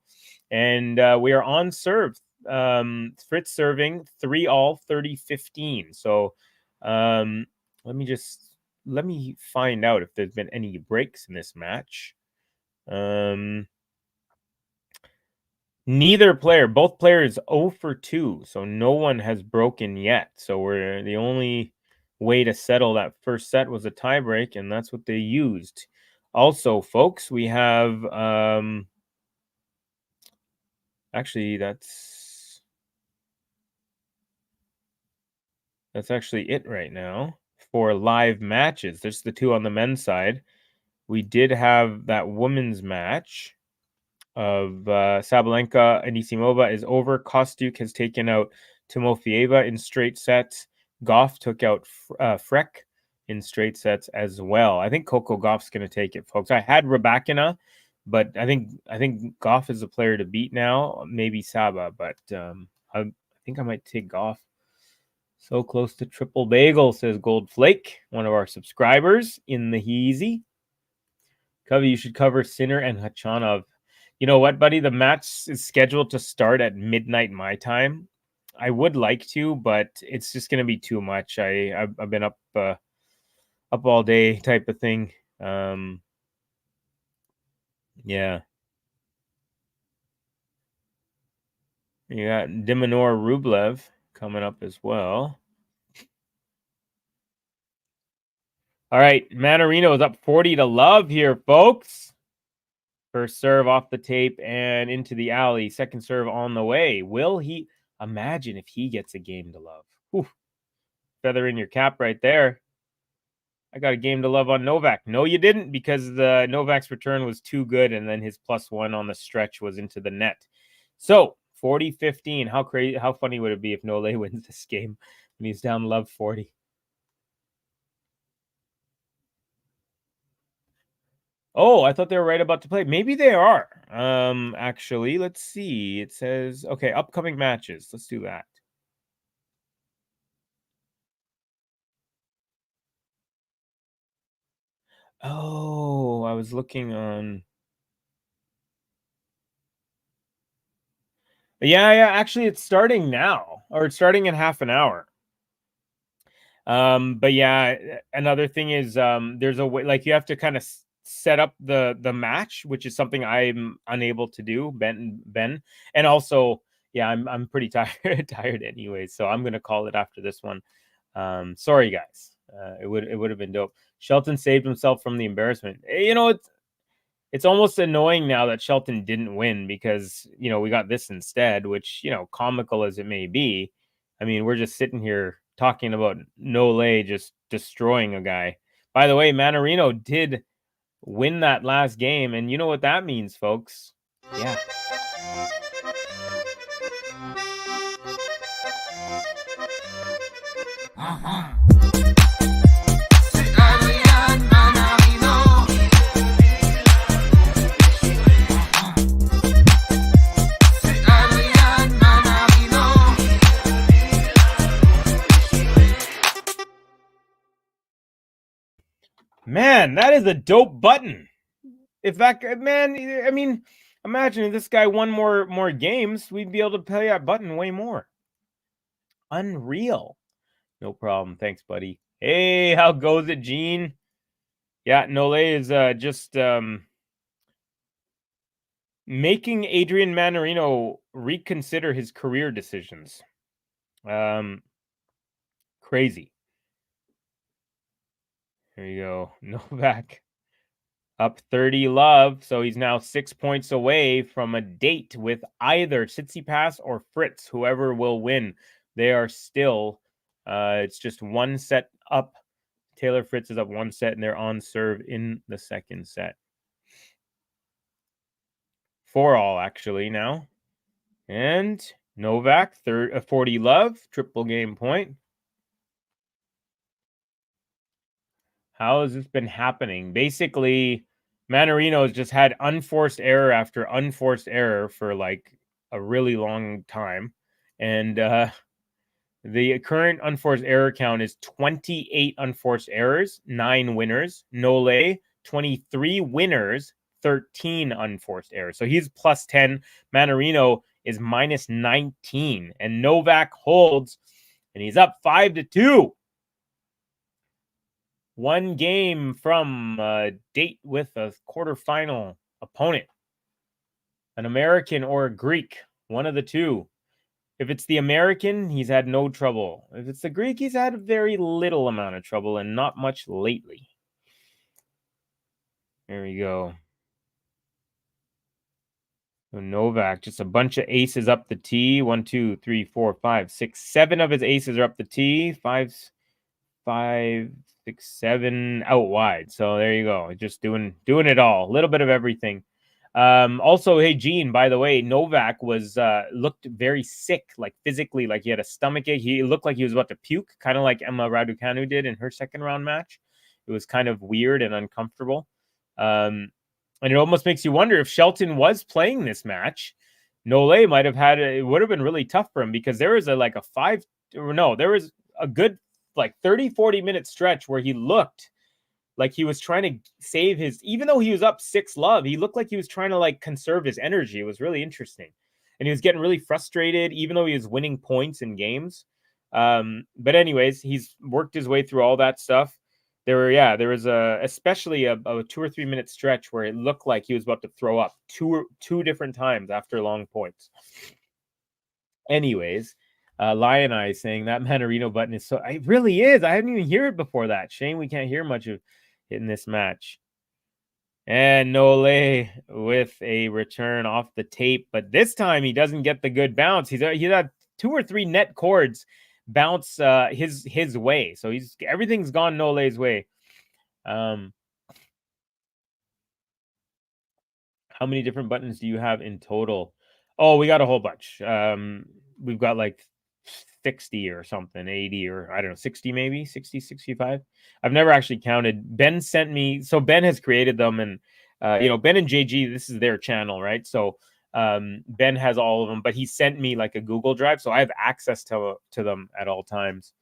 And we are on serve. Fritz serving 3-all, 30-15. So let me find out if there's been any breaks in this match. Neither player, both players 0 for 2, so no one has broken yet. So we're the only way to settle that first set was a tiebreak, and that's what they used. Also, folks, we have actually that's actually it right now for live matches. There's the two on the men's side. We did have that women's match of Sabalenka and Anisimova is over. Kostyuk has taken out Timofieva in straight sets. Goff took out Freck in straight sets as well. I think Coco Gauff's going to take it, folks. I had Rybakina, but I think Goff is the player to beat now. Maybe Saba, but I think I might take Goff. So close to triple bagel, says Goldflake, one of our subscribers in the Heezy. Covey, you should cover Sinner and Khachanov. You know what, buddy? The match is scheduled to start at midnight my time. I would like to, but it's just going to be too much. I've been up all day type of thing. Yeah. You got Diminor Rublev coming up as well. All right, Mannarino is up 40 to love here, folks. First serve off the tape and into the alley. Second serve on the way. Will he? Imagine if he gets a game to love. Whew. Feather in your cap right there. I got a game to love on Novak. No, you didn't, because the Novak's return was too good, and then his +1 on the stretch was into the net. So 40-15. How crazy? How funny would it be if Nole wins this game when he's down love 40? Oh, I thought they were right about to play. Maybe they are. Actually, let's see. It says, okay, upcoming matches. Let's do that. Oh, I was looking on. Yeah, actually it's starting now, or it's starting in half an hour. But yeah, another thing is there's a way, like, you have to kind of set up the match, which is something I'm unable to do, Ben. And also, yeah, I'm pretty tired anyway, so I'm gonna call it after this one. Sorry guys. It would have been dope. Shelton saved himself from the embarrassment. You know, it's almost annoying now that Shelton didn't win, because, you know, we got this instead, which, you know, comical as it may be. I mean, we're just sitting here talking about Nole just destroying a guy. By the way, MANNARINO did win that last game, and you know what that means, folks. Yeah. Man, that is a dope button. If that, man, I mean, imagine if this guy won more games, we'd be able to play that button way more. Unreal. No problem. Thanks, buddy. Hey, how goes it, Gene? Yeah, Nole is just making Adrian MANNARINO reconsider his career decisions. Crazy. There you go. Novak up 30 love. So he's now 6 points away from a date with either Tsitsipas or Fritz, whoever will win. They are still, it's just one set up. Taylor Fritz is up one set, and they're on serve in the second set. 4-all actually now. And Novak, 40 love, triple game point. How has this been happening? Basically, MANNARINO has just had unforced error after unforced error for like a really long time. And the current unforced error count is 28 unforced errors, 9 winners. Nole, 23 winners, 13 unforced errors. So he's plus 10. MANNARINO is minus 19. And Novak holds, and he's up 5-2. One game from a date with a quarterfinal opponent. An American or a Greek, one of the two. If it's the American, he's had no trouble. If it's the Greek, he's had a very little amount of trouble, and not much lately. There we go. So Novak, just a bunch of aces up the tee. 1, 2, 3, 4, 5, 6, 7 of his aces are up the tee. 5, 6, 7 out wide. So there you go. Just doing it all. A little bit of everything. Also, hey, Gene, by the way, Novak was looked very sick, like physically, like he had a stomach ache. He looked like he was about to puke, kind of like Emma Raducanu did in her second round match. It was kind of weird and uncomfortable. And it almost makes you wonder if Shelton was playing this match, Nole might have had it would have been really tough for him, because there was there was a good like 30-40 minute stretch where he looked like he was trying to save his, even though he was up 6 love, he looked like he was trying to like conserve his energy. It was really interesting. And he was getting really frustrated, even though he was winning points in games. But anyways, he's worked his way through all that stuff. There was especially a 2 or 3 minute stretch where it looked like he was about to throw up two different times after long points. Anyways, Lion Eye saying that MANNARINO button is so, it really is. I hadn't even heard it before that. Shame we can't hear much of it in this match. And Nole with a return off the tape, but this time he doesn't get the good bounce. He's had 2 or 3 net chords bounce his way, so everything's gone Nole's way. How many different buttons do you have in total? Oh, we got a whole bunch. We've got like 60 or something, 80 or I don't know, 60 maybe, 60, 65. I've never actually counted. Ben sent me, so Ben has created them, and Ben and JG, this is their channel, right? So Ben has all of them, but he sent me like a Google Drive, so I have access to them at all times.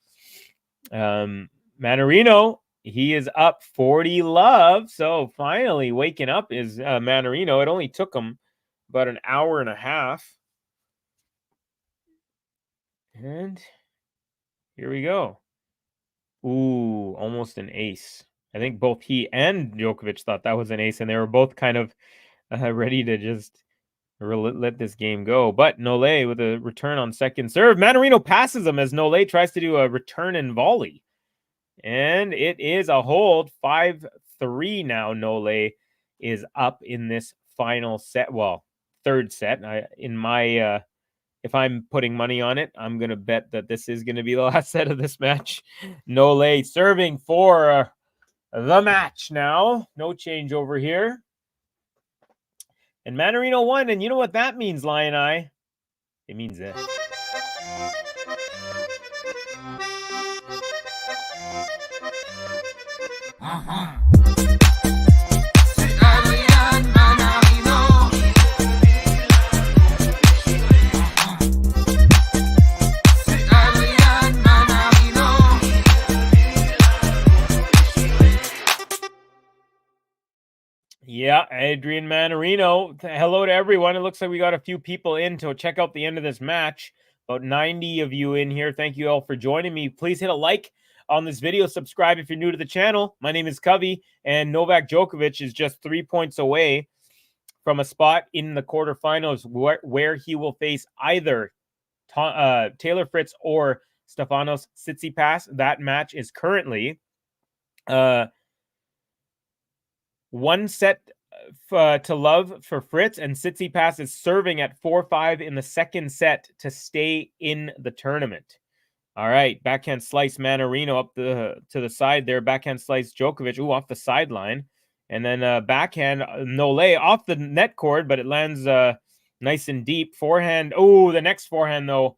Mannarino, he is up 40 love. So finally waking up is Mannarino. It only took him about an hour and a half. And here we go. Ooh, almost an ace. I think both he and Djokovic thought that was an ace, and they were both kind of ready to just let this game go. But Nole with a return on second serve. Mannarino passes him as Nole tries to do a return and volley. And it is a hold. 5-3 now. Nole is up in this final set. Well, third set. If I'm putting money on it, I'm going to bet that this is going to be the last set of this match. Nole serving for the match now. No change over here. And Mannarino won. And you know what that means, Lion Eye? It means this. Yeah, Adrian Mannarino. Hello to everyone. It looks like we got a few people in to check out the end of this match. About 90 of you in here. Thank you all for joining me. Please hit a like on this video. Subscribe if you're new to the channel. My name is Covey, and Novak Djokovic is just 3 points away from a spot in the quarterfinals where he will face either Taylor Fritz or Stefanos Tsitsipas. That match is currently 1 set to love for Fritz, and Tsitsipas is serving at 4-5 in the second set to stay in the tournament. All right, backhand slice Mannarino up to the side there. Backhand slice Djokovic, off the sideline. And then backhand Nole off the net cord, but it lands nice and deep. Forehand, the next forehand, though,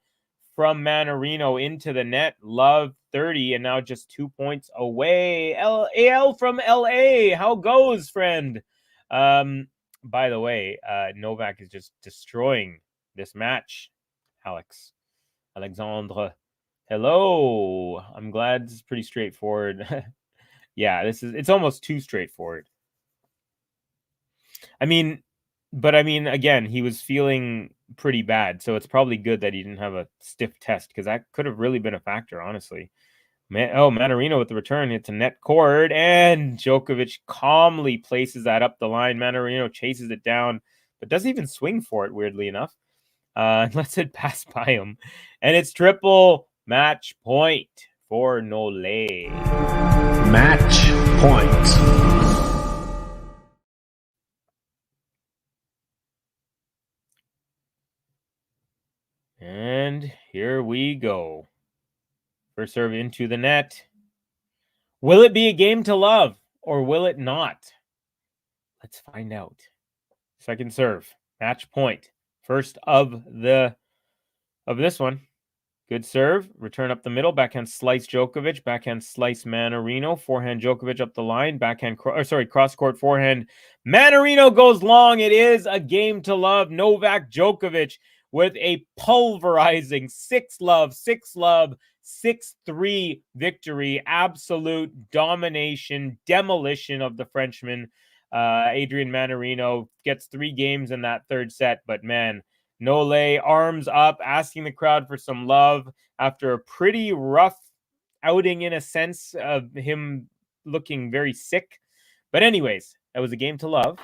from Mannarino into the net. Love 30, and now just 2 points away. AL from LA. How goes, friend? By the way, Novak is just destroying this match. Alexandre. Hello. I'm glad this is pretty straightforward. Yeah, it's almost too straightforward. Again, he was feeling pretty bad, so it's probably good that he didn't have a stiff test, because that could have really been a factor, honestly. Mannarino with the return. It's a net cord, and Djokovic calmly places that up the line. Mannarino chases it down, but doesn't even swing for it, weirdly enough. Lets it pass by him. And it's triple match point for Nole. Match point. And here we go. First serve into the net. Will it be a game to love, or will it not? Let's find out. Second serve. Match point. First of this one. Good serve. Return up the middle. Backhand slice Djokovic. Backhand slice Mannarino. Forehand Djokovic up the line. Cross-court forehand. Mannarino goes long. It is a game to love. Novak Djokovic with a pulverizing 6-love, 6-3 victory. Absolute domination, demolition of the Frenchman. Adrian Mannarino gets 3 games in that third set, but man, Nole arms up, asking the crowd for some love after a pretty rough outing, in a sense of him looking very sick. But anyways, that was a game to love.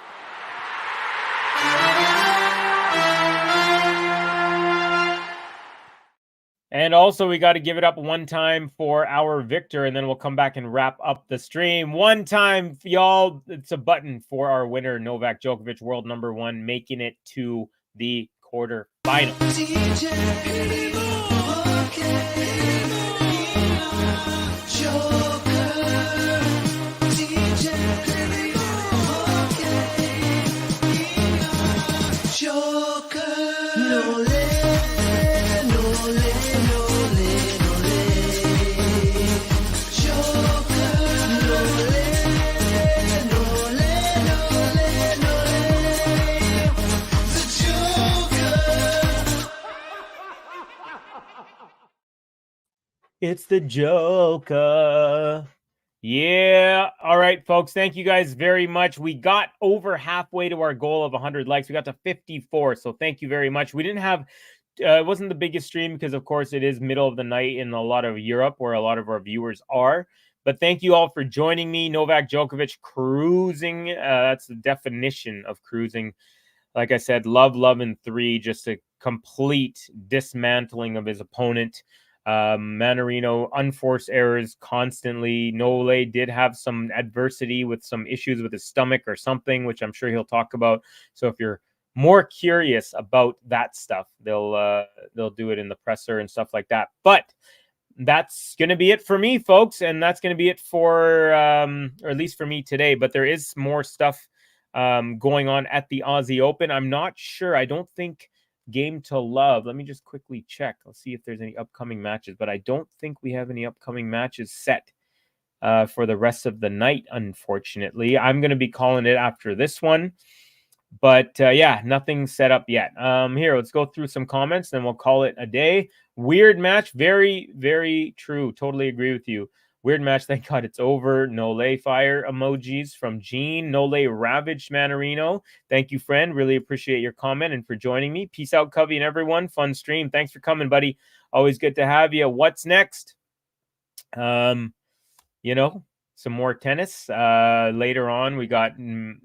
And also, we got to give it up one time for our victor, and then we'll come back and wrap up the stream. One time, y'all, it's a button for our winner, Novak Djokovic, world number 1, making it to the quarterfinals. It's the Joker. Yeah. All right, folks. Thank you guys very much. We got over halfway to our goal of 100 likes. We got to 54. So thank you very much. We didn't have, it wasn't the biggest stream because, of course, it is middle of the night in a lot of Europe where a lot of our viewers are. But thank you all for joining me. Novak Djokovic cruising. That's the definition of cruising. Like I said, love in 3, just a complete dismantling of his opponent. MANNARINO, unforced errors constantly. Nole did have some adversity with some issues with his stomach or something, which I'm sure he'll talk about. So if you're more curious about that stuff, they'll do it in the presser and stuff like that. But that's going to be it for me, folks. And that's going to be it for, or at least for me today. But there is more stuff going on at the Aussie Open. I'm not sure. I don't think Game to Love. Let me just quickly check. Let's see if there's any upcoming matches. But I don't think we have any upcoming matches set for the rest of the night, unfortunately. I'm going to be calling it after this one. But yeah, nothing set up yet. Here, let's go through some comments, then we'll call it a day. Weird match. Very, very true. Totally agree with you. Weird match. Thank God it's over. Nole fire emojis from Gene. Nole ravaged MANNARINO. Thank you, friend. Really appreciate your comment and for joining me. Peace out, Covey and everyone. Fun stream. Thanks for coming, buddy. Always good to have you. What's next? You know, some more tennis. Later on, we got de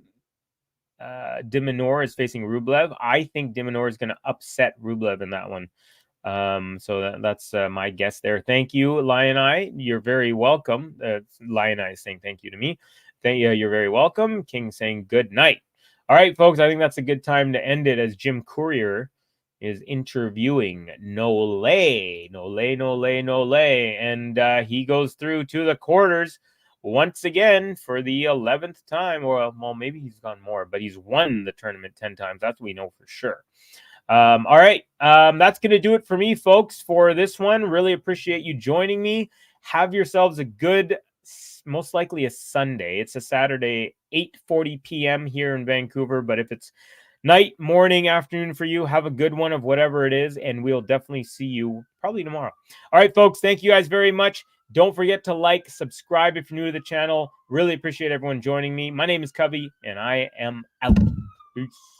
Minaur is facing Rublev. I think de Minaur is going to upset Rublev in that one. So that's my guess there. Thank you, Lion Eye. You're very welcome. Lion Eye is saying thank you to me. Thank you. You're very welcome. King saying good night. All right, folks. I think that's a good time to end it as Jim Courier is interviewing Nole. And he goes through to the quarters once again for the 11th time. Or, well, maybe he's gone more, but he's won the tournament 10 times. That's what we know for sure. All right. That's going to do it for me, folks, for this one. Really appreciate you joining me. Have yourselves a good, most likely a Sunday. It's a Saturday, 8:40 p.m. here in Vancouver. But if it's night, morning, afternoon for you, have a good one of whatever it is. And we'll definitely see you probably tomorrow. All right, folks. Thank you guys very much. Don't forget to like, subscribe if you're new to the channel. Really appreciate everyone joining me. My name is Covey, and I am out. Peace.